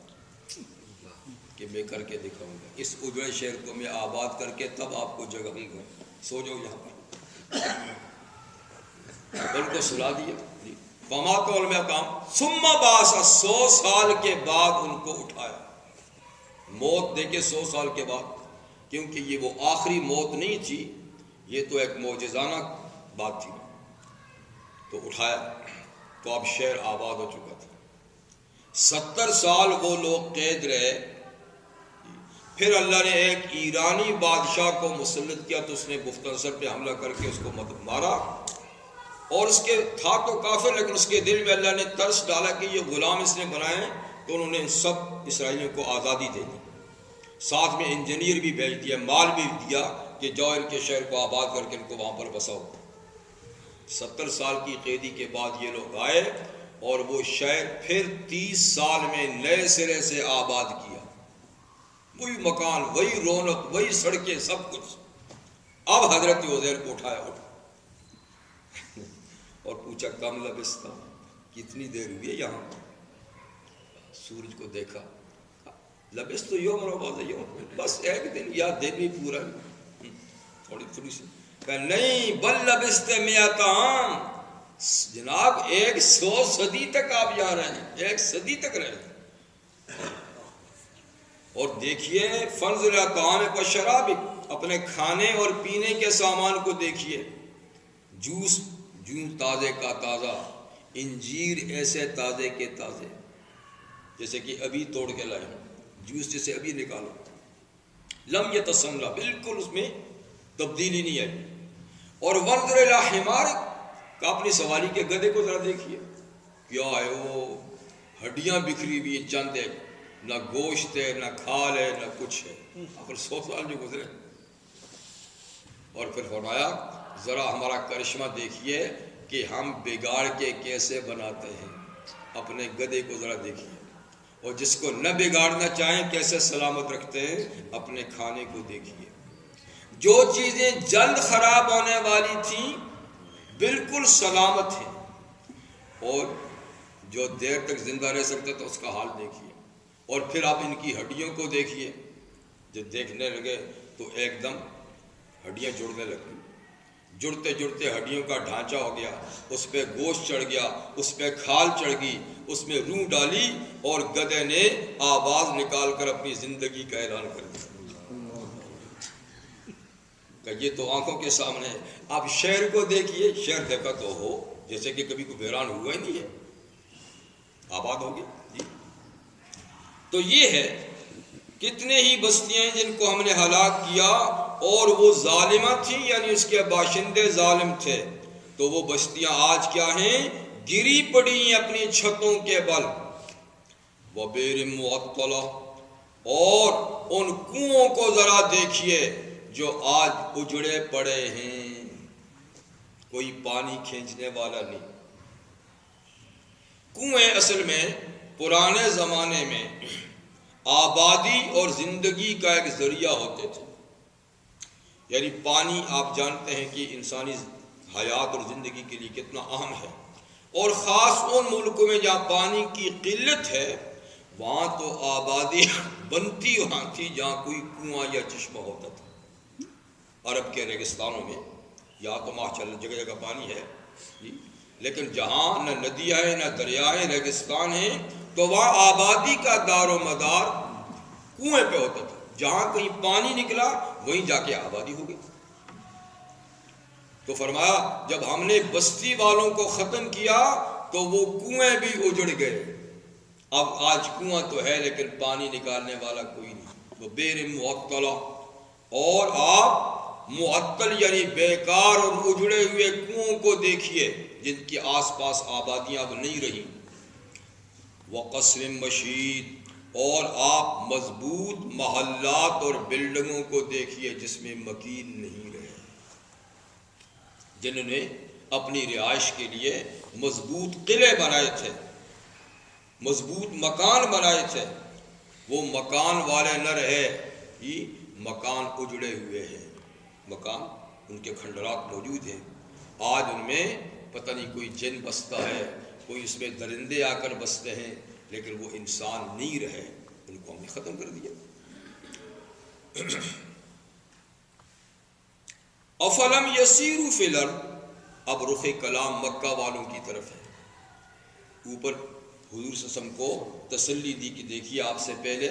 کہ میں کر کے دکھاؤں گا، اس اجڑے شہر کو میں آباد کر کے تب آپ کو جگاؤں گا، سو جاؤ یہاں پر۔ ان کو سلا دیا، فما قول میں کام ثم بعث، 100 سال کے بعد ان کو اٹھایا، موت دے کے 100 سال کے بعد، کیونکہ یہ وہ آخری موت نہیں تھی، یہ تو ایک معجزانہ بات تھی، تو اٹھایا تو اب شہر آباد ہو چکا تھا۔ 70 سال وہ لوگ قید رہے، پھر اللہ نے ایک ایرانی بادشاہ کو مسلط کیا تو اس نے بخت نصر پہ حملہ کر کے اس کو مارا، اور اس کے تھا تو کافر لیکن اس کے دل میں اللہ نے ترس ڈالا کہ یہ غلام اس نے بنائے ہیں، تو انہوں نے سب اسرائیلیوں کو آزادی دے دی، ساتھ میں انجینئر بھی بھیج دیا، مال بھی دیا کہ جاؤ ان کے شہر کو آباد کر کے ان کو وہاں پر بساؤ۔ 70 سال کی قیدی کے بعد یہ لوگ آئے اور وہ شہر پھر 30 سال میں نئے سرے سے آباد کیا، وہی مکان، وہی رونق، وہی سڑکیں، سب کچھ۔ اب حضرت عزیر کو اٹھایا اور پوچھا کم لبستہ، کتنی دیر ہوئی ہے یہاں؟ سورج کو دیکھا، لبست یوم و بعض یوم، بس ایک دن یا دن بھی پورا، تھوڑی سی کہ نہیں، بل لبست مئۃ عام، جناب 100 صدی تک آپ یہاں رہے، 1 صدی تک رہے۔ اور دیکھیے فانظر الی طعامک و شرابک، اپنے کھانے اور پینے کے سامان کو دیکھیے، جوس جوں تازے کا تازہ، انجیر ایسے تازے کے تازے جیسے کہ ابھی توڑ کے لائے، جوس جیسے ابھی نکالو، لم یتسنہ، بالکل اس میں تبدیلی نہیں آئی۔ اور وانظر الی حمارک، اپنی سواری کے گدھے کو ذرا دیکھیے، کیا ہے وہ، ہڈیاں بکھری ہوئی، چند ہے، نہ گوشت ہے، نہ کھال ہے، نہ کچھ ہے، آخر 100 سال جو گزرے۔ اور پھر فرمایا ذرا ہمارا کرشمہ دیکھیے کہ ہم بگاڑ کے کیسے بناتے ہیں، اپنے گدھے کو ذرا دیکھیے، اور جس کو نہ بگاڑنا چاہیں کیسے سلامت رکھتے ہیں، اپنے کھانے کو دیکھیے۔ جو چیزیں جلد خراب ہونے والی تھیں بالکل سلامت ہیں، اور جو دیر تک زندہ رہ سکتے تو اس کا حال دیکھیے۔ اور پھر آپ ان کی ہڈیوں کو دیکھیے، جب دیکھنے لگے تو ایک دم ہڈیاں جڑنے لگی، جڑتے جڑتے ہڈیوں کا ڈھانچہ ہو گیا، اس پہ گوشت چڑھ گیا، اس پہ کھال چڑھ گئی، اس میں روح ڈالی، اور گدھے نے آواز نکال کر اپنی زندگی کا اعلان کر دیا کہ یہ تو آنکھوں کے سامنے ہے۔ آپ شہر کو دیکھیے، شہر دیکھا تو ہو جیسے کہ کبھی کوئی ویران ہوا ہی نہیں ہے، آباد ہو گیا جی۔ تو یہ ہے کتنے ہی بستیاں ہیں جن کو ہم نے ہلاک کیا، اور وہ ظالمہ تھیں، یعنی اس کے باشندے ظالم تھے، تو وہ بستیاں آج کیا ہیں، گری پڑی ہیں اپنی چھتوں کے بل، وبئر معطلہ، اور ان کنووں کو ذرا دیکھیے جو آج اجڑے پڑے ہیں، کوئی پانی کھینچنے والا نہیں۔ کنویں اصل میں پرانے زمانے میں آبادی اور زندگی کا ایک ذریعہ ہوتے تھے، یعنی پانی آپ جانتے ہیں کہ انسانی حیات اور زندگی کے لیے کتنا اہم ہے، اور خاص ان ملکوں میں جہاں پانی کی قلت ہے وہاں تو آبادی بنتی وہاں تھی جہاں کوئی کنواں یا چشمہ ہوتا تھا۔ عرب کے ریگستانوں میں یا تو ماشاءاللہ جگہ جگہ پانی ہے جی، لیکن جہاں نہ ندیاں ہیں نہ دریا ہیں، ریگستان ہیں، تو وہاں آبادی کا دار و مدار کنویں پہ ہوتا تھا، جہاں کہیں پانی نکلا وہیں جا کے آبادی ہو گئی۔ تو فرمایا جب ہم نے بستی والوں کو ختم کیا تو وہ کنویں بھی اجڑ گئے، اب آج کنواں تو ہے لیکن پانی نکالنے والا کوئی نہیں۔ وہ بئر معطلہ، اور آپ معطل یعنی بیکار اور اجڑے ہوئے کنووں کو دیکھیے جن کے آس پاس آبادیاں اب نہیں رہی۔ وقصر مشید، اور آپ مضبوط محلات اور بلڈنگوں کو دیکھیے جس میں مکین نہیں رہے، جنہوں نے اپنی رہائش کے لیے مضبوط قلعے بنائے تھے، مضبوط مکان بنائے تھے، وہ مکان والے نہ رہے، یہ مکان اجڑے ہوئے ہیں، مکان ان کے کھنڈرات موجود ہیں، آج ان میں پتہ نہیں کوئی جن بستا ہے، کوئی اس میں درندے آ کر بستے ہیں، لیکن وہ انسان نہیں رہے، ان کو ہم نے ختم کر دیا۔ افلم یسیروا فی الارض، اب رخ کلام مکہ والوں کی طرف ہے۔ اوپر حضور صلی اللہ علیہ وسلم کو تسلی دی کہ دیکھیے آپ سے پہلے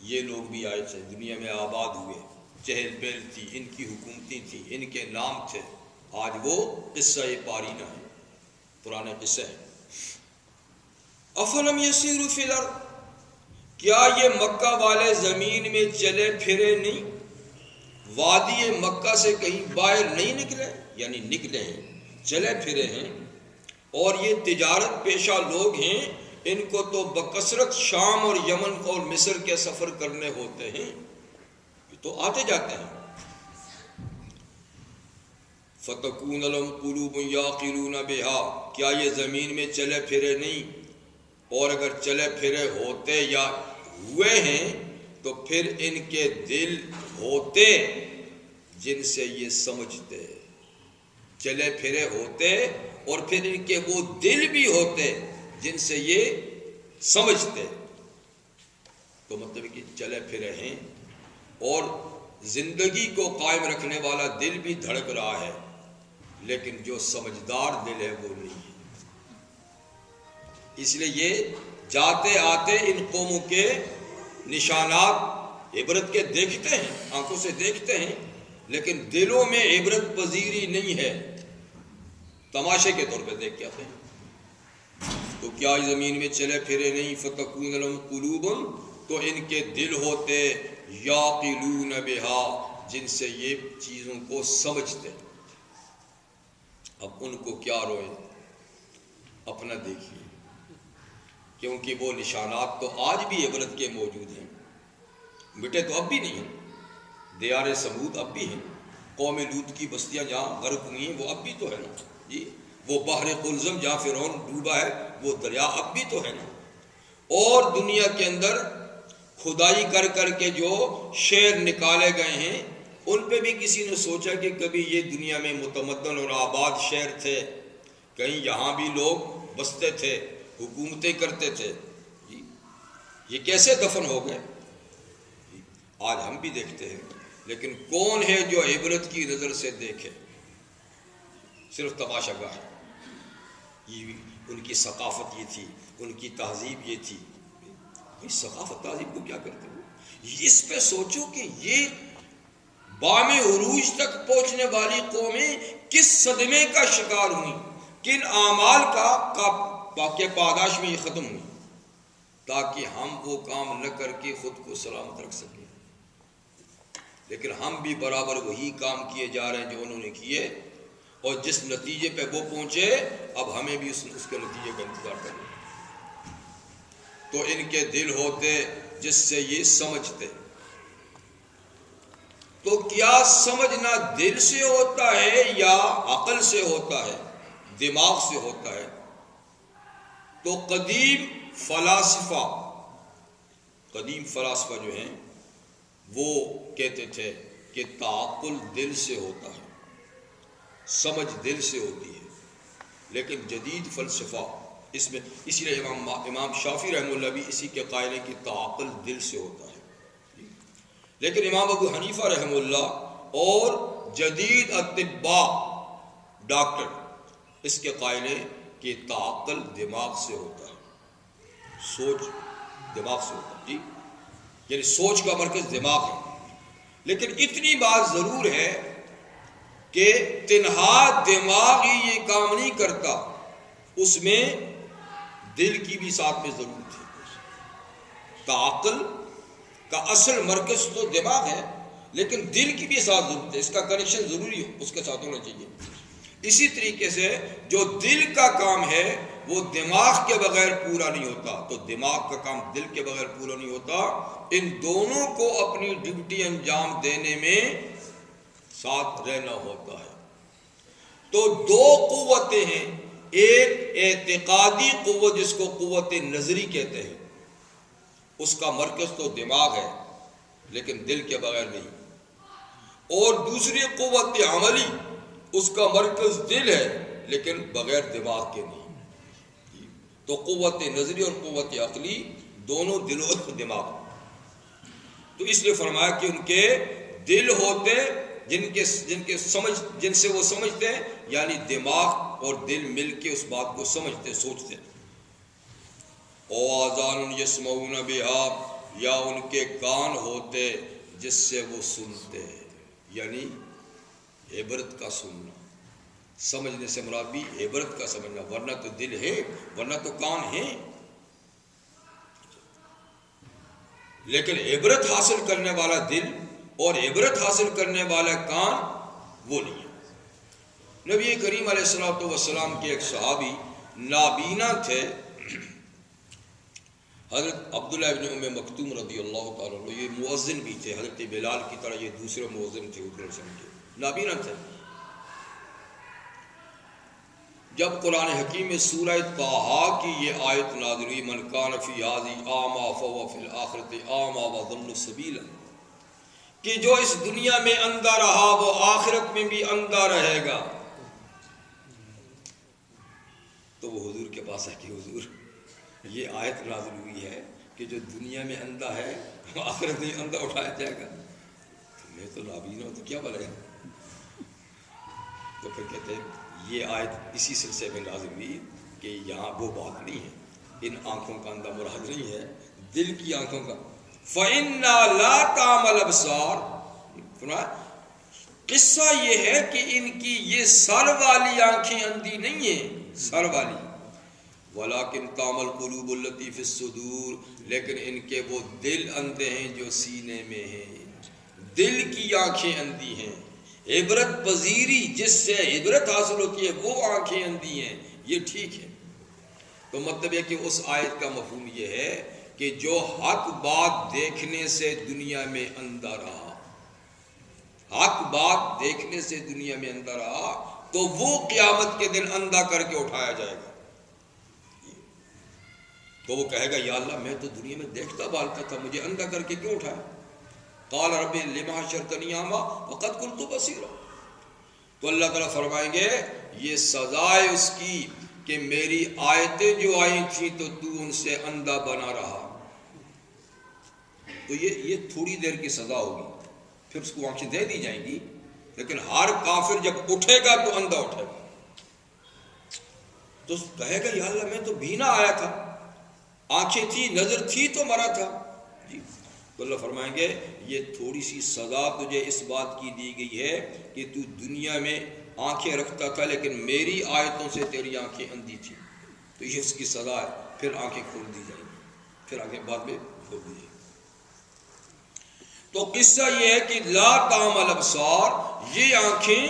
یہ لوگ بھی آئے تھے، دنیا میں آباد ہوئے، چہل پہل تھی، ان کی حکومتیں تھیں، ان کے نام تھے، آج وہ قصہ پارینہ ہے، پرانا قصہ ہے۔ افلم یسیروا فی الارض، کیا یہ مکہ والے زمین میں چلے پھرے نہیں، وادی مکہ سے کہیں باہر نہیں نکلے، یعنی نکلے ہیں، چلے پھرے ہیں، اور یہ تجارت پیشہ لوگ ہیں، ان کو تو بکثرت شام اور یمن اور مصر کے سفر کرنے ہوتے ہیں، یہ تو آتے جاتے ہیں۔ فَتَكُونَ لَهُمْ قُلُوبٌ يَعْقِلُونَ بِهَا، کیا یہ زمین میں چلے پھرے نہیں، اور اگر چلے پھرے ہوتے یا ہوئے ہیں تو پھر ان کے دل ہوتے جن سے یہ سمجھتے، چلے پھرے ہوتے اور پھر ان کے وہ دل بھی ہوتے جن سے یہ سمجھتے۔ تو مطلب کہ چلے پھرے ہیں اور زندگی کو قائم رکھنے والا دل بھی دھڑک رہا ہے، لیکن جو سمجھدار دل ہے وہ نہیں ہے۔ اس لیے یہ جاتے آتے ان قوموں کے نشانات عبرت کے دیکھتے ہیں، آنکھوں سے دیکھتے ہیں، لیکن دلوں میں عبرت پذیری نہیں ہے، تماشے کے طور پہ دیکھ کے آتے ہیں۔ تو کیا زمین میں چلے پھرے نہیں، فَتَكُونَ لَهُمْ قُلُوبٌ، تو ان کے دل ہوتے، يَعْقِلُونَ بِهَا، جن سے یہ چیزوں کو سمجھتے۔ اب ان کو کیا روئے، اپنا دیکھیے، کیونکہ وہ نشانات تو آج بھی عبرت کے موجود ہیں، مٹے تو اب بھی نہیں ہیں، دیار سمود اب بھی ہیں، قوم لوط کی بستیاں جہاں غرق ہوئی ہیں وہ اب بھی تو ہے نا جی، وہ بحر قلزم جہاں فرعون ڈوبا ہے وہ دریا اب بھی تو ہے نا، اور دنیا کے اندر کھدائی کر کر کے جو شہر نکالے گئے ہیں ان پہ بھی کسی نے سوچا کہ کبھی یہ دنیا میں متمدن اور آباد شہر تھے، کہیں یہاں بھی لوگ بستے تھے، حکومتیں کرتے تھے، یہ کیسے دفن ہو گئے؟ آج ہم بھی دیکھتے ہیں، لیکن کون ہے جو عبرت کی نظر سے دیکھے؟ صرف تماشا گاہ ہے۔ ان کی ثقافت یہ تھی، ان کی تہذیب یہ تھی، اس ثقافت تہذیب کو کیا کرتے ہو؟ اس پہ سوچو کہ یہ بام عروج تک پہنچنے والی قومیں کس صدمے کا شکار ہوئی، کن اعمال کا پاداش میں یہ ختم ہوئی، تاکہ ہم وہ کام نہ کر کے خود کو سلامت رکھ سکیں۔ لیکن ہم بھی برابر وہی کام کیے جا رہے ہیں جو انہوں نے کیے، اور جس نتیجے پہ وہ پہنچے اب ہمیں بھی اس کے نتیجے کا انتظار کرنا۔ تو ان کے دل ہوتے جس سے یہ سمجھتے۔ تو کیا سمجھنا دل سے ہوتا ہے یا عقل سے ہوتا ہے، دماغ سے ہوتا ہے؟ تو قدیم فلاسفہ جو ہیں وہ کہتے تھے کہ تعقل دل سے ہوتا ہے، سمجھ دل سے ہوتی ہے، لیکن جدید فلسفہ اس میں، اسی لیے امام شافعی رحمہ اللہ بھی اسی کے قائل ہیں کہ تعقل دل سے ہوتا ہے، لیکن امام ابو حنیفہ رحمہ اللہ اور جدید اطباء ڈاکٹر اس کے قائل ہیں کہ تعقل دماغ سے ہوتا ہے، سوچ دماغ سے ہوتا ہے جی، یعنی سوچ کا مرکز دماغ ہے۔ لیکن اتنی بات ضرور ہے کہ تنہا دماغ ہی یہ کام نہیں کرتا، اس میں دل کی بھی ساتھ میں ضرورت ہے۔ تعقل کا اصل مرکز تو دماغ ہے، لیکن دل کی بھی ساتھ ضرورت ہے، اس کا کنیکشن ضروری ہو، اس کے ساتھ ہونا چاہیے۔ اسی طریقے سے جو دل کا کام ہے وہ دماغ کے بغیر پورا نہیں ہوتا، تو دماغ کا کام دل کے بغیر پورا نہیں ہوتا۔ ان دونوں کو اپنی ڈیوٹی انجام دینے میں ساتھ رہنا ہوتا ہے۔ تو دو قوتیں ہیں، ایک اعتقادی قوت جس کو قوت نظری کہتے ہیں، اس کا مرکز تو دماغ ہے لیکن دل کے بغیر نہیں، اور دوسری قوت عملی، اس کا مرکز دل ہے لیکن بغیر دماغ کے نہیں۔ تو قوت نظری اور قوت عقلی دونوں دل و دماغ. تو اس لیے فرمایا کہ ان کے دل ہوتے جن سے وہ سمجھتے ہیں، یعنی دماغ اور دل مل کے اس بات کو سمجھتے سوچتے. او آذان یسمعون بها، یا ان کے کان ہوتے جس سے وہ سنتے، یعنی عبرت کا سننا. سمجھنے سے مراد بھی عبرت کا سمجھنا، ورنہ تو دل ہے، ورنہ تو کان ہے، لیکن عبرت حاصل کرنے والا دل اور عبرت حاصل کرنے والا کان وہ نہیں ہے. نبی کریم علیہ الصلوۃ والسلام کے ایک صحابی نابینا تھے، حضرت عبداللہ ابن ام مکتوم رضی اللہ تعالیٰ عنہ. یہ مؤذن بھی تھے، حضرت بلال کی طرح یہ دوسرے مؤذن تھے حضور صلی اللہ علیہ وسلم کے، نابینا تھے. جب قرآن حکیم میں سورہ طٰہٰ کی یہ آیت نازل ہوئی، من کان فی ھذہ اعمیٰ فہو فی الآخرۃ اعمیٰ وضل السبیل، کہ جو اس دنیا میں اندھا رہا وہ آخرت میں بھی اندھا رہے گا. تو وہ حضور کے پاس ہے کہ حضور یہ آیت نازل ہوئی ہے کہ جو دنیا میں اندھا ہے وہ آخرت میں اندھا اٹھایا جائے گا. میں تو نابینا ہوں تو کیا بولے. تو پھر کہتے ہیں یہ آیت اسی سلسلے میں نازل ہوئی کہ یہاں وہ بات نہیں ہے، ان آنکھوں کا اندھا مراد نہیں ہے، دل کی آنکھوں کا. فَإِنَّا لَا تَعْمَلْ أَبْصَارُ، قصہ یہ ہے کہ ان کی یہ سر والی آنکھیں اندھی نہیں ہیں، سر والی، وَلَكِنْ تَعْمَلْ الْقُلُوبُ الَّتِي فِي الصُّدُورِ، لیکن ان کے وہ دل اندھے ہیں جو سینے میں ہیں. دل کی آنکھیں اندھی ہیں. عبرت پذیری جس سے عبرت حاصل ہوتی ہے وہ آنکھیں اندھی ہیں، یہ ٹھیک ہے. تو مطلب ہے کہ اس آیت کا مفہوم یہ ہے کہ جو حق بات دیکھنے سے دنیا میں اندھا رہا، حق بات دیکھنے سے دنیا میں اندھا رہا، تو وہ قیامت کے دن اندھا کر کے اٹھایا جائے گا. تو وہ کہے گا یا اللہ میں تو دنیا میں دیکھتا بالتا تھا، مجھے اندھا کر کے کیوں اٹھایا؟ قال رب لما حشرتنی اعمیٰ وقد كنت بصیرا. تو اللہ تعالیٰ فرمائیں گے یہ سزا ہے اس کی کہ میری آیتیں جو آئی تھیں تو تو ان سے اندھا بنا رہا. تو یہ تھوڑی دیر کی سزا ہوگی، پھر اس کو آنکھیں دے دی جائیں گی، لیکن ہر کافر جب اٹھے گا تو اندھا اٹھے گا. تو کہے گا یا اللہ میں تو بینا آیا تھا، آنکھیں تھی، نظر تھی تو مرا تھا. جی تو اللہ فرمائیں گے یہ تھوڑی سی سزا تجھے اس بات کی دی گئی ہے کہ تو دنیا میں آنکھیں رکھتا تھا لیکن میری آیتوں سے تیری آنکھیں اندھی تھی، تو یہ اس کی سزا ہے. پھر آنکھیں کھول دی جائیں گی، پھر آنکھیں بعد میں کھول دی جائیں گی. تو قصہ یہ ہے کہ لا تعمل الابصار، یہ آنکھیں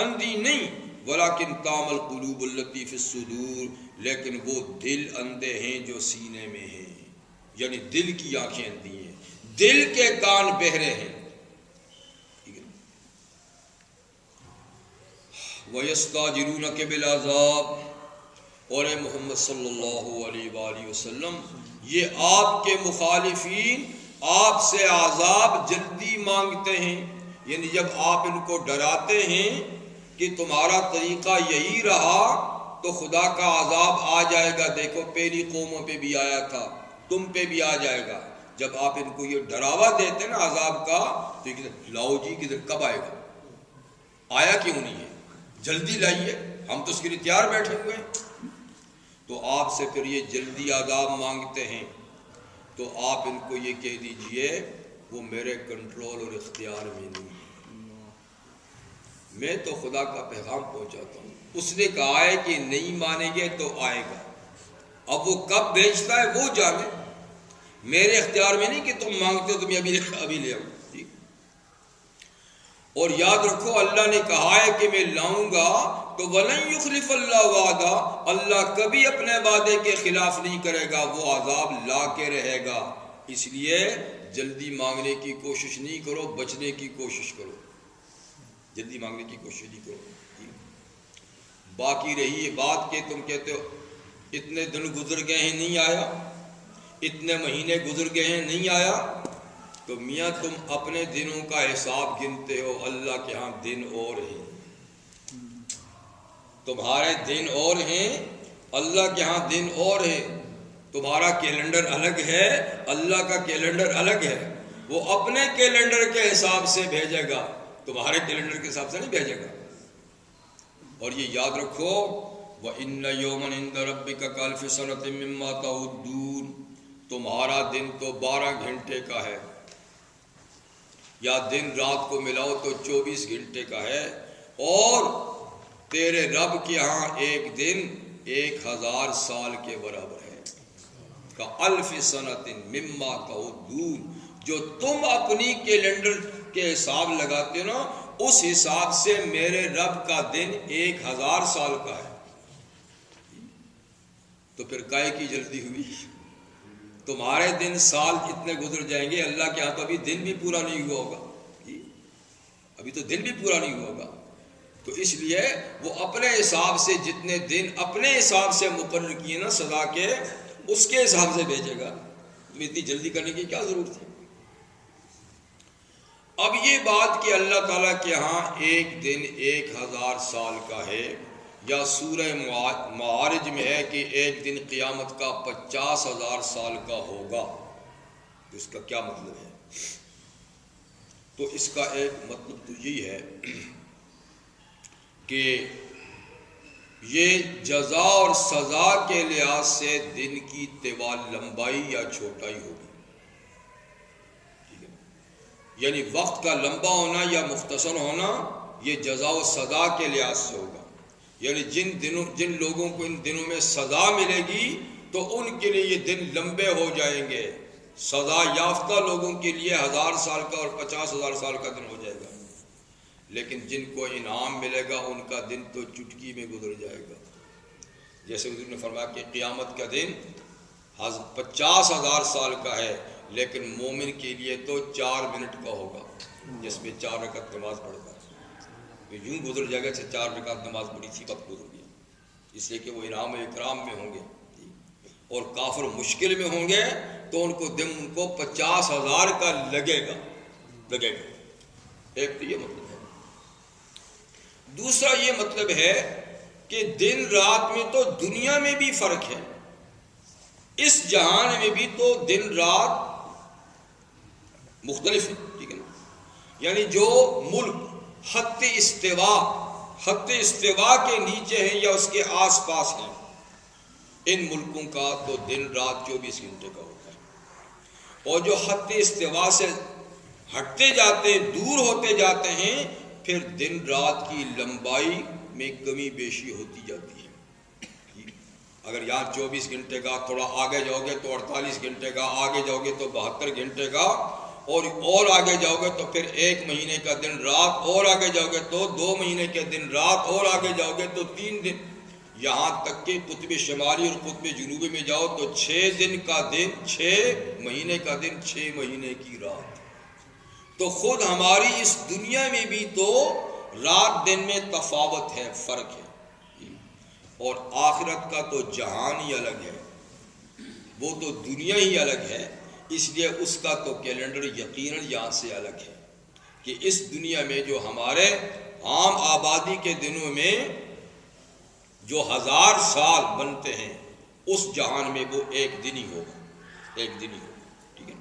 اندھی نہیں، ولیکن تعمل القلوب التی فی الصدور، لیکن وہ دل اندھے ہیں جو سینے میں ہیں، یعنی دل کی آنکھیں اندھی ہیں، دل کے کان بہرے ہیں. وَيَسْتَعْجِلُونَكَ بِالْعَذَابِ، اور اے محمد صلی اللہ علیہ وآلہ وسلم یہ آپ کے مخالفین آپ سے عذاب جلدی مانگتے ہیں. یعنی جب آپ ان کو ڈراتے ہیں کہ تمہارا طریقہ یہی رہا تو خدا کا عذاب آ جائے گا، دیکھو پہلی قوموں پہ بھی آیا تھا، تم پہ بھی آ جائے گا. جب آپ ان کو یہ ڈراوا دیتے نا عذاب کا تو یہ لاؤ جی کدھر کب آئے گا، آیا کیوں نہیں ہے، جلدی لائیے، ہم تو اس کے لیے تیار بیٹھے ہوئے ہیں. تو آپ سے پھر یہ جلدی عذاب مانگتے ہیں تو آپ ان کو یہ کہہ دیجئے وہ میرے کنٹرول اور اختیار میں نہیں ہے، میں تو خدا کا پیغام پہنچاتا ہوں. اس نے کہا ہے کہ نہیں مانیں گے تو آئے گا، اب وہ کب بھیجتا ہے وہ جانے، میرے اختیار میں نہیں کہ تم مانگتے ہو تم ابھی لے آؤ. جی اور یاد رکھو اللہ نے کہا ہے کہ میں لاؤں گا تو وَلَن يُخْلِفَ اللَّهُ وَعْدَهُ، اللہ کبھی اپنے وعدے کے خلاف نہیں کرے گا، وہ عذاب لا کے رہے گا. اس لیے جلدی مانگنے کی کوشش نہیں کرو، بچنے کی کوشش کرو، جلدی مانگنے کی کوشش نہیں کرو. باقی رہی یہ بات کہ تم کہتے ہو اتنے دن گزر گئے ہیں نہیں آیا، اتنے مہینے گزر گئے ہیں نہیں آیا، تو میاں تم اپنے دنوں کا حساب گنتے ہو، اللہ کے ہاں دن اور ہیں، تمہارے دن اور ہیں، اللہ کے ہاں دن اور ہیں. تمہارا کیلنڈر الگ ہے، اللہ کا کیلنڈر الگ ہے. وہ اپنے کیلنڈر کے حساب سے بھیجے گا، تمہارے کیلنڈر کے حساب سے نہیں بھیجے گا. اور یہ یاد رکھو وَإِنَّ يَوْمًا عِندَ رَبِّكَ كَأَلْفِ سَنَةٍ مِّمَّا تَعُدُّونَ. تمہارا دن تو 12 گھنٹے کا ہے، یا دن رات کو ملاؤ تو 24 گھنٹے کا ہے، اور تیرے رب کے ہاں ایک دن 1000 سال کے برابر ہے. کَأَلْفِ سَنَةٍ مِّمَّا تَعُدُّونَ. جو تم اپنی کیلنڈر کے حساب لگاتے ہو نا، اس حساب سے میرے رب کا دن 1000 سال کا ہے. تو پھر کائے کی جلدی ہوئی؟ تمہارے دن سال اتنے گزر جائیں گے، اللہ کے ہاں تو ابھی دن بھی پورا نہیں ہوا ہوگا. ابھی تو دن بھی پورا نہیں ہوا ہوگا. تو اس لیے وہ اپنے حساب سے جتنے دن اپنے حساب سے مقرر کیے نا سزا کے، اس کے حساب سے بھیجے گا. اتنی جلدی کرنے کی کیا ضرورت ہے؟ اب یہ بات کہ اللہ تعالیٰ کے ہاں ایک دن 1000 سال کا ہے، یا سورہ معارج میں ہے کہ ایک دن قیامت کا 50,000 سال کا ہوگا، تو اس کا کیا مطلب ہے؟ تو اس کا ایک مطلب تو یہی ہے کہ یہ جزا اور سزا کے لحاظ سے دن کی طوال لمبائی یا چھوٹائی ہوگی. یعنی وقت کا لمبا ہونا یا مختصر ہونا یہ جزا و سزا کے لحاظ سے ہوگا. یعنی جن لوگوں کو ان دنوں میں سزا ملے گی تو ان کے لیے یہ دن لمبے ہو جائیں گے. سزا یافتہ لوگوں کے لیے 1000 سال کا اور 50,000 سال کا دن ہو جائے گا. لیکن جن کو انعام ملے گا ان کا دن تو چٹکی میں گزر جائے گا. جیسے حضور نے فرمایا کہ قیامت کا دن 50,000 سال کا ہے، لیکن مومن کے لیے تو 4 منٹ کا ہوگا، جس میں 4 رکعت نماز پڑھتا ہے. یوں گزر جائے گا کہ 4 رکعت نماز پڑھی تھی، وقت گزر گیا. اس لیے کہ وہ انعام و اکرام میں ہوں گے، اور کافر مشکل میں ہوں گے تو ان کو دن ان کو 50,000 کا لگے گا. ایک تو یہ مطلب ہے. دوسرا یہ مطلب ہے کہ دن رات میں تو دنیا میں بھی فرق ہے، اس جہان میں بھی تو دن رات مختلف ہے. ٹھیک ہے نا؟ یعنی جو ملک خط استوا کے نیچے ہیں یا اس کے آس پاس ہیں، ان ملکوں کا تو دن رات 24 گھنٹے کا ہوتا ہے. اور جو خط استوا سے ہٹتے جاتے ہیں، دور ہوتے جاتے ہیں، پھر دن رات کی لمبائی میں کمی بیشی ہوتی جاتی ہے. اگر یہاں 24 گھنٹے کا، تھوڑا آگے جاؤ گے تو 48 گھنٹے کا، آگے جاؤ گے تو 72 گھنٹے کا، اور آگے جاؤ گے تو پھر 1 مہینے کا دن رات، اور آگے جاؤ گے تو 2 مہینے کے دن رات، اور آگے جاؤ گے تو 3 دن، یہاں تک کہ قطب شمالی اور قطب جنوبی میں جاؤ تو 6 دن کا دن، 6 مہینے کا دن، 6 مہینے کی رات. تو خود ہماری اس دنیا میں بھی تو رات دن میں تفاوت ہے، فرق ہے. اور آخرت کا تو جہان ہی الگ ہے، وہ تو دنیا ہی الگ ہے. اس لیے اس کا تو کیلنڈر یقیناً یہاں سے الگ ہے کہ اس دنیا میں جو ہمارے عام آبادی کے دنوں میں جو 1000 سال بنتے ہیں، اس جہان میں وہ ایک دن ہی ہوگا. ٹھیک ہے.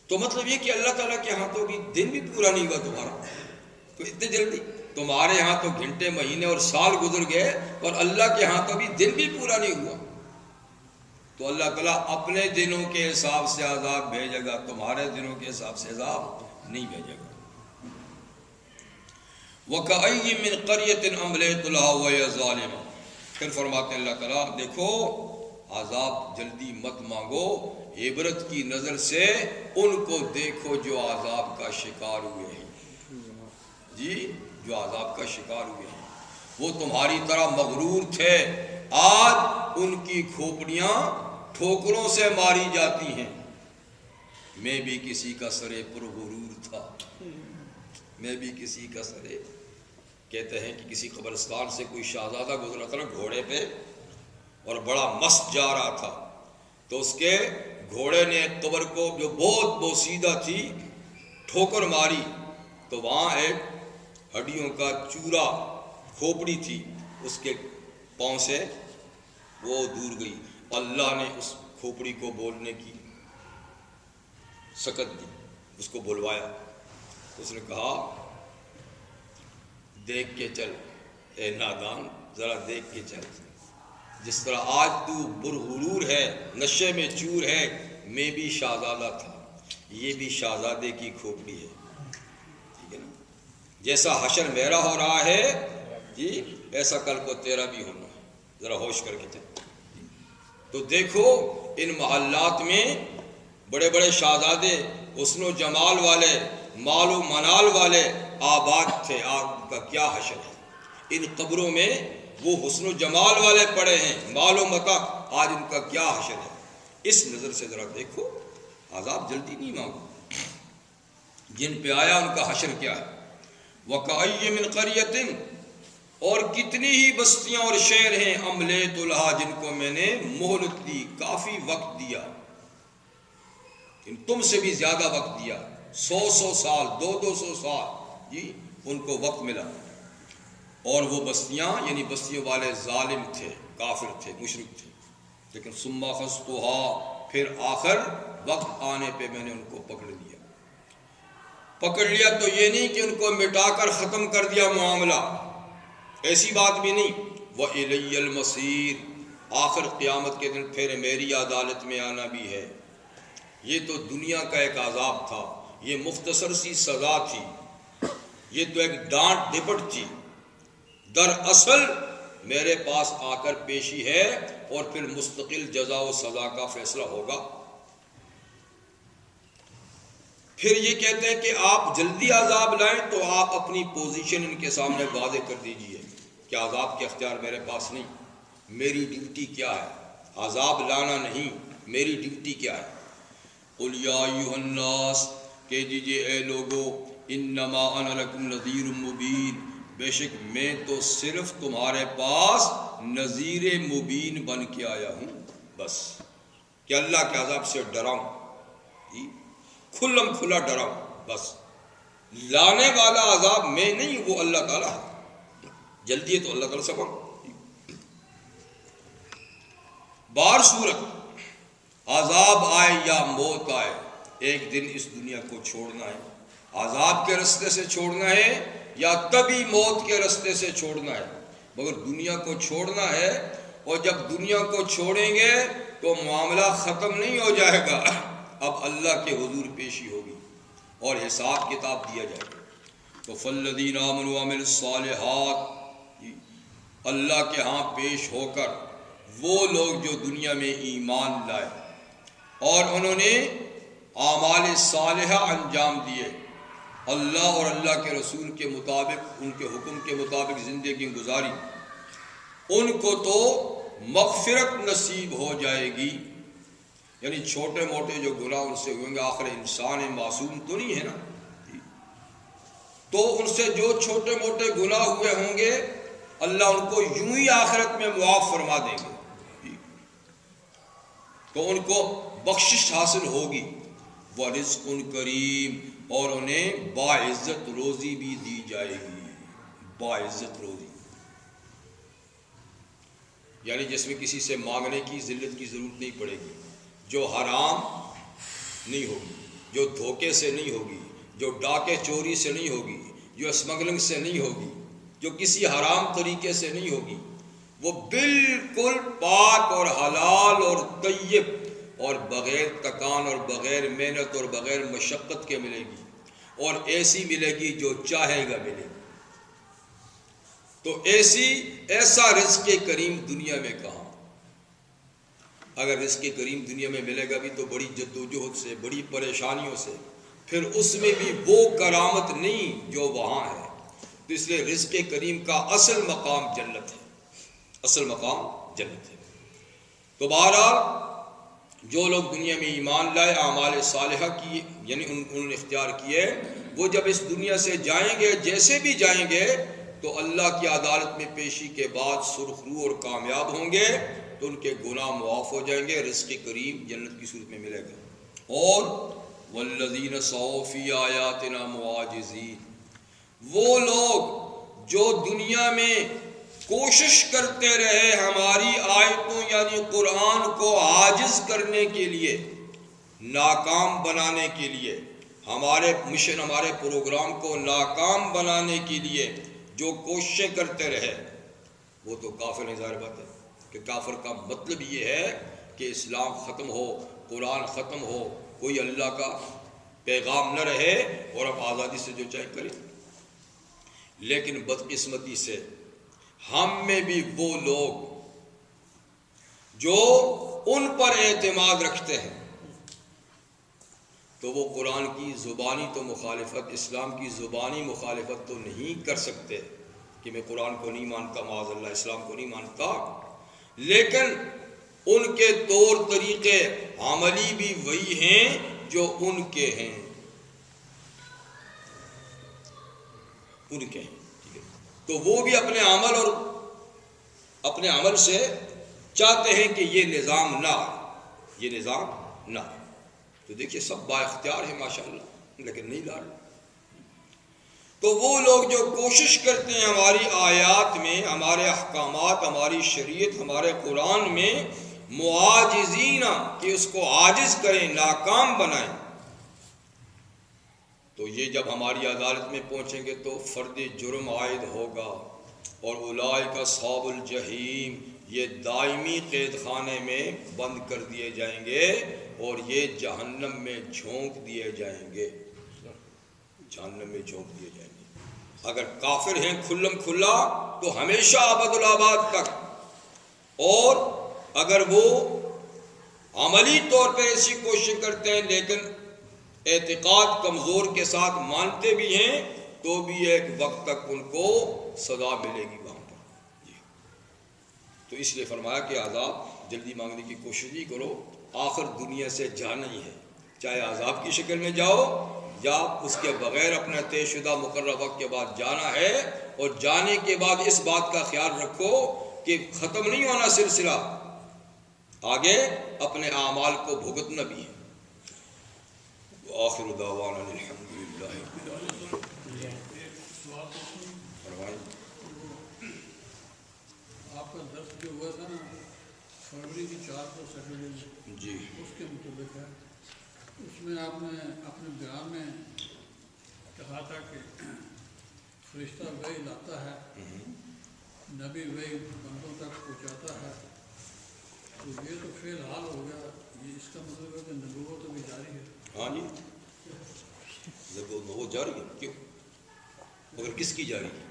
تو مطلب یہ کہ اللہ تعالیٰ کے ہاں تو بھی دن بھی پورا نہیں ہوا تمہارا، تو اتنے جلدی تمہارے ہاں تو گھنٹے، مہینے اور سال گزر گئے، اور اللہ کے ہاں تو بھی دن بھی پورا نہیں ہوا. تو اللہ تعالیٰ اپنے دنوں کے حساب سے عذاب بھیجے گا، تمہارے دنوں کے حساب سے عذاب نہیں بھیجے گا. وَكَأَيٍّ مِّن قَرْيَةٍ أَمْلَيْتُ لَهَا وَهِيَ ظَالِمَةٌ. پھر فرماتے ہیں اللہ تعالیٰ، دیکھو عذاب جلدی مت مانگو، عبرت کی نظر سے ان کو دیکھو جو عذاب کا شکار ہوئے ہیں. جی، جو عذاب کا شکار ہوئے ہیں وہ تمہاری طرح مغرور تھے، آج ان کی کھوپڑیاں ٹھوکروں سے ماری جاتی ہیں. میں بھی کسی کا سرے پر غرور تھا، میں بھی کسی کا سرے. کہتے ہیں کہ کسی قبرستان سے کوئی شہزادہ گزرا تھا نا گھوڑے پہ، اور بڑا مست جا رہا تھا، تو اس کے گھوڑے نے قبر کو جو بہت بوسیدہ تھی ٹھوکر ماری، تو وہاں ایک ہڈیوں کا چورا کھوپڑی تھی، اس کے پاؤں سے وہ دور گئی. اللہ نے اس کھوپڑی کو بولنے کی سکت دی، اس کو بلوایا. اس نے کہا دیکھ کے چل اے نادان، ذرا دیکھ کے چل. جس طرح آج تو برغرور ہے، نشے میں چور ہے، میں بھی شہزادہ تھا، یہ بھی شہزادے کی کھوپڑی ہے. ٹھیک ہے نا؟ جیسا حشر میرا ہو رہا ہے جی، ایسا کل کو تیرا بھی ہونا ہے. ذرا ہوش کر کے چل. تو دیکھو ان محلات میں بڑے بڑے شہزادے، حسن و جمال والے، مال و منال والے آباد تھے، آپ کا کیا حشر ہے. ان قبروں میں وہ حسن و جمال والے پڑے ہیں، مال و متاع، آج ان کا کیا حشر ہے. اس نظر سے ذرا دیکھو، عذاب جلدی نہیں مانگو. جن پہ آیا ان کا حشر کیا ہے. وَكَأَيٍّ مِّن قَرْيَةٍ، اور کتنی ہی بستیاں اور شہر ہیں، املیت لہا، جن کو میں نے مہلت دی، کافی وقت دیا، تم سے بھی زیادہ وقت دیا، 100 سال، 200 سال جی ان کو وقت ملا. اور وہ بستیاں یعنی بستیوں والے ظالم تھے، کافر تھے، مشرک تھے. لیکن ثم اخذتها، پھر آخر وقت آنے پہ میں نے ان کو پکڑ لیا. پکڑ لیا تو یہ نہیں کہ ان کو مٹا کر ختم کر دیا معاملہ، ایسی بات بھی نہیں. وَإِلَيَّ الْمَصِيرُ، آخر قیامت کے دن پھر میری عدالت میں آنا بھی ہے. یہ تو دنیا کا ایک عذاب تھا، یہ مختصر سی سزا تھی، یہ تو ایک ڈانٹ ڈپٹ تھی. دراصل میرے پاس آ کر پیشی ہے، اور پھر مستقل جزا و سزا کا فیصلہ ہوگا. پھر یہ کہتے ہیں کہ آپ جلدی عذاب لائیں، تو آپ اپنی پوزیشن ان کے سامنے واضح کر دیجئے کہ عذاب کے اختیار میرے پاس نہیں. میری ڈیوٹی کیا ہے؟ عذاب لانا نہیں، میری ڈیوٹی کیا ہے. قُلْ يَا أَيُّهَا النَّاسِ، کہہ دیجئے اے لوگو، انما انا لکم نذیر مبین، بے شک میں تو صرف تمہارے پاس نذیر مبین بن کے آیا ہوں. بس کہ اللہ کے عذاب سے ڈراؤں، کھلم کھلا ڈراؤں. بس لانے والا عذاب میں نہیں، وہ اللہ تعالیٰ ہے. جلدی ہے تو اللہ تعالیٰ سے مانگو. بار صورت عذاب آئے یا موت آئے، ایک دن اس دنیا کو چھوڑنا ہے. عذاب کے رستے سے چھوڑنا ہے یا تبھی موت کے رستے سے چھوڑنا ہے، مگر دنیا کو چھوڑنا ہے. اور جب دنیا کو چھوڑیں گے تو معاملہ ختم نہیں ہو جائے گا، اب اللہ کے حضور پیشی ہوگی اور حساب کتاب دیا جائے گا. تو فالذین آمنوا وعملوا الصالحات، اللہ کے ہاں پیش ہو کر وہ لوگ جو دنیا میں ایمان لائے اور انہوں نے اعمال صالحہ انجام دیے، اللہ اور اللہ کے رسول کے مطابق، ان کے حکم کے مطابق زندگی گزاری، ان کو تو مغفرت نصیب ہو جائے گی. یعنی چھوٹے موٹے جو گناہ ان سے ہوئیں گے، آخر انسان معصوم تو نہیں ہے نا، تو ان سے جو چھوٹے موٹے گناہ ہوئے ہوں گے اللہ ان کو یوں ہی آخرت میں معاف فرما دیں گے. تو ان کو بخشش حاصل ہوگی. وَرِزْقٌ کریم، اور انہیں باعزت روزی بھی دی جائے گی. باعزت روزی یعنی جس میں کسی سے مانگنے کی ذلت کی ضرورت نہیں پڑے گی، جو حرام نہیں ہوگی، جو دھوکے سے نہیں ہوگی، جو ڈاکے چوری سے نہیں ہوگی، جو اسمگلنگ سے نہیں ہوگی، جو کسی حرام طریقے سے نہیں ہوگی، وہ بالکل پاک اور حلال اور طیب اور بغیر تکان اور بغیر محنت اور بغیر مشقت کے ملے گی، اور ایسی ملے گی جو چاہے گا ملے گی. تو ایسا رزق کریم دنیا میں کہاں؟ اگر رزق کریم دنیا میں ملے گا بھی تو بڑی جدوجہد سے، بڑی پریشانیوں سے، پھر اس میں بھی وہ کرامت نہیں جو وہاں ہے. تو اس لیے رزق کریم کا اصل مقام جنت ہے، اصل مقام جنت ہے. تو بہرحال جو لوگ دنیا میں ایمان لائے، اعمال صالحہ کی یعنی انہوں نے اختیار کیے، وہ جب اس دنیا سے جائیں گے، جیسے بھی جائیں گے، تو اللہ کی عدالت میں پیشی کے بعد سرخ رو اور کامیاب ہوں گے، تو ان کے گناہ معاف ہو جائیں گے، رزق کریم جنت کی صورت میں ملے گا. اور والذین سعوا فی آیاتنا معاجزین، وہ لوگ جو دنیا میں کوشش کرتے رہے ہماری آیتوں یعنی قرآن کو عاجز کرنے کے لیے، ناکام بنانے کے لیے، ہمارے مشن ہمارے پروگرام کو ناکام بنانے کے لیے جو کوششیں کرتے رہے، وہ تو کافر ہے۔ ظاہر بات ہے کہ کافر کا مطلب یہ ہے کہ اسلام ختم ہو، قرآن ختم ہو، کوئی اللہ کا پیغام نہ رہے اور اب آزادی سے جو چاہے کرے۔ لیکن بدقسمتی سے ہم میں بھی وہ لوگ جو ان پر اعتماد رکھتے ہیں تو وہ قرآن کی زبانی تو مخالفت، اسلام کی زبانی مخالفت تو نہیں کر سکتے کہ میں قرآن کو نہیں مانتا، معاذ اللہ اسلام کو نہیں مانتا، لیکن ان کے طور طریقے عملی بھی وہی ہیں جو ان کے ہیں، ان کے ہیں، ٹھیک ہے؟ تو وہ بھی اپنے عمل اور اپنے عمل سے چاہتے ہیں کہ یہ نظام نہ آئے، یہ نظام نہ آئے۔ تو دیکھیے سب با اختیار ہے ماشاءاللہ، لیکن نہیں لا رہے۔ تو وہ لوگ جو کوشش کرتے ہیں ہماری آیات میں، ہمارے احکامات، ہماری شریعت، ہمارے قرآن میں معاجزین، کہ اس کو عاجز کریں، ناکام بنائیں، تو یہ جب ہماری عدالت میں پہنچیں گے تو فرد جرم عائد ہوگا، اور اولئک اصحاب الجحیم، یہ دائمی قید خانے میں بند کر دیے جائیں گے اور یہ جہنم میں جھونک دیے جائیں گے، جہنم میں جھونک دیے جائیں گے۔ اگر کافر ہیں کھلم کھلا تو ہمیشہ ابد الآباد تک، اور اگر وہ عملی طور پہ ایسی کوشش کرتے ہیں لیکن اعتقاد کمزور کے ساتھ مانتے بھی ہیں تو بھی ایک وقت تک ان کو سزا ملے گی وہاں پر۔ جی تو اس لیے فرمایا کہ عذاب جلدی مانگنے کی کوشش نہیں کرو، آخر دنیا سے جانا ہی ہے، چاہے عذاب کی شکل میں جاؤ یا اس کے بغیر اپنا طے شدہ مقررہ وقت کے بعد جانا ہے، اور جانے کے بعد اس بات کا خیال رکھو کہ ختم نہیں ہونا سلسلہ، آگے اپنے اعمال کو بھگتنا بھی ہے۔ وآخر دعوانا الحمدللہ رب العالمین۔ آپ کا درس جو ہوا تھا نا فروری کی 4 کو سیٹرڈے میں، جی اس کے مطابق ہے، اس میں آپ نے اپنے بیان میں کہا تھا کہ فرشتہ وحی لاتا ہے، نبی وحی بندوں تک پہنچاتا ہے، تو یہ تو فی الحال ہو گیا، یہ اس کا مطلب ہے کہ نبوت ابھی جاری ہے۔ ہاں جی، نبوت جاری ہے، کیوں؟ مگر کس کی جاری ہے؟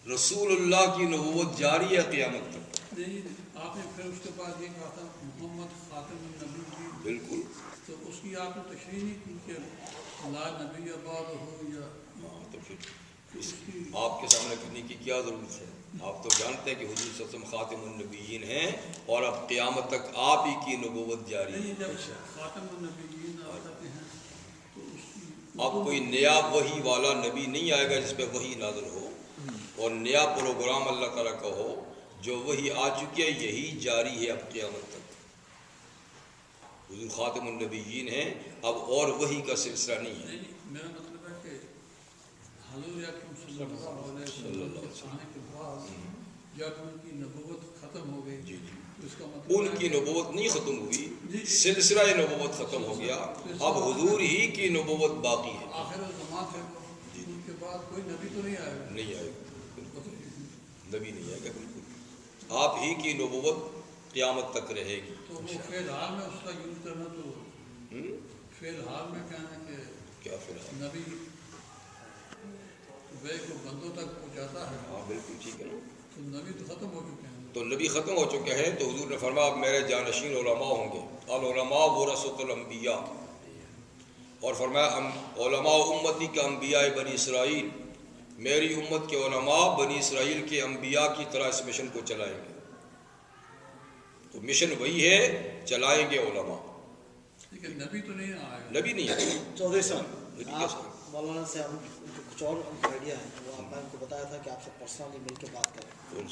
رسول اللہ کی نبوت جاری ہے قیامت تک۔ نہیں، آپ نے پھر اس کے بعد یہ کہا تھا محمد خاتم النبی کی، بالکل، تو اس کی آپ نے تشریح نہیں کی کہ لا نبی آباد ہو یا تو پھر اس کی آپ کے سامنے کرنے کی کیا ضرورت ہے؟ آپ تو جانتے ہیں کہ حضور صلی اللہ علیہ وسلم خاتم النبیین ہیں اور اب قیامت تک آپ ہی کی نبوت جاری ہے۔ نہیں، جب خاتم النبیین آتے ہیں تو اس کی اب کوئی نیا وحی والا نبی نہیں آئے گا جس پہ وحی نازل ہو، اور نیا پروگرام اللہ تعالیٰ کا ہو، جو وحی آ چکی ہے یہی جاری ہے اب قیامت تک۔ حضور خاتم النبیین ہیں، اب اور وحی کا سلسلہ نہیں ہے۔ نہیں، میرا مطلب ہے کہ حضور اکرم صلی اللہ علیہ وسلم کے آنے کے بعد جب ان کی نبوت ختم ہو گئی، جی جی، تو اس کا مطلب ان ہے کی کہ نبوت نہیں ختم ہوئی، جی، سلسلہ نبوت ختم ہو گیا، اب حضور ہی کی نبوت باقی ہے۔ آخر الزمان ہے، ان کے بعد کوئی نبی تو نہیں آئے گا۔ نہیں آئے گا، نبی نہیں آئے گا، بالکل آپ ہی کی نبوت قیامت تک رہے گی۔ تو وہ فی الحال میں اس کا یوز کرنا، تو فی الحال میں کہنا کہ کیا فی الحال؟ نبی وے کو بندوں تک پہنچاتا ہے، ہاں بالکل ٹھیک ہے نا، تو نبی تو ختم ہو چکے ہیں۔ تو نبی ختم ہو چکے ہیں، تو حضور نے فرمایا اب میرے جانشین علماء ہوں گے، العلماء ورثۃ الانبیاء، اور فرمایا علماء امتی کے انبیاء بنی اسرائیل، میری امت کے علماء بنی اسرائیل کے انبیاء کی طرح اس مشن کو چلائیں گے۔ تو مشن وہی ہے، چلائیں گے علماء، لیکن نبی تو نہیں آئے گا۔ نبی نہیں ہے۔ چودھری صاحب، آپ مولانا سے ہم کچھ اور آئیڈیا ہے، وہ آپ نے ہم کو بتایا تھا کہ آپ سے پرسنلی مل کے بات کریں۔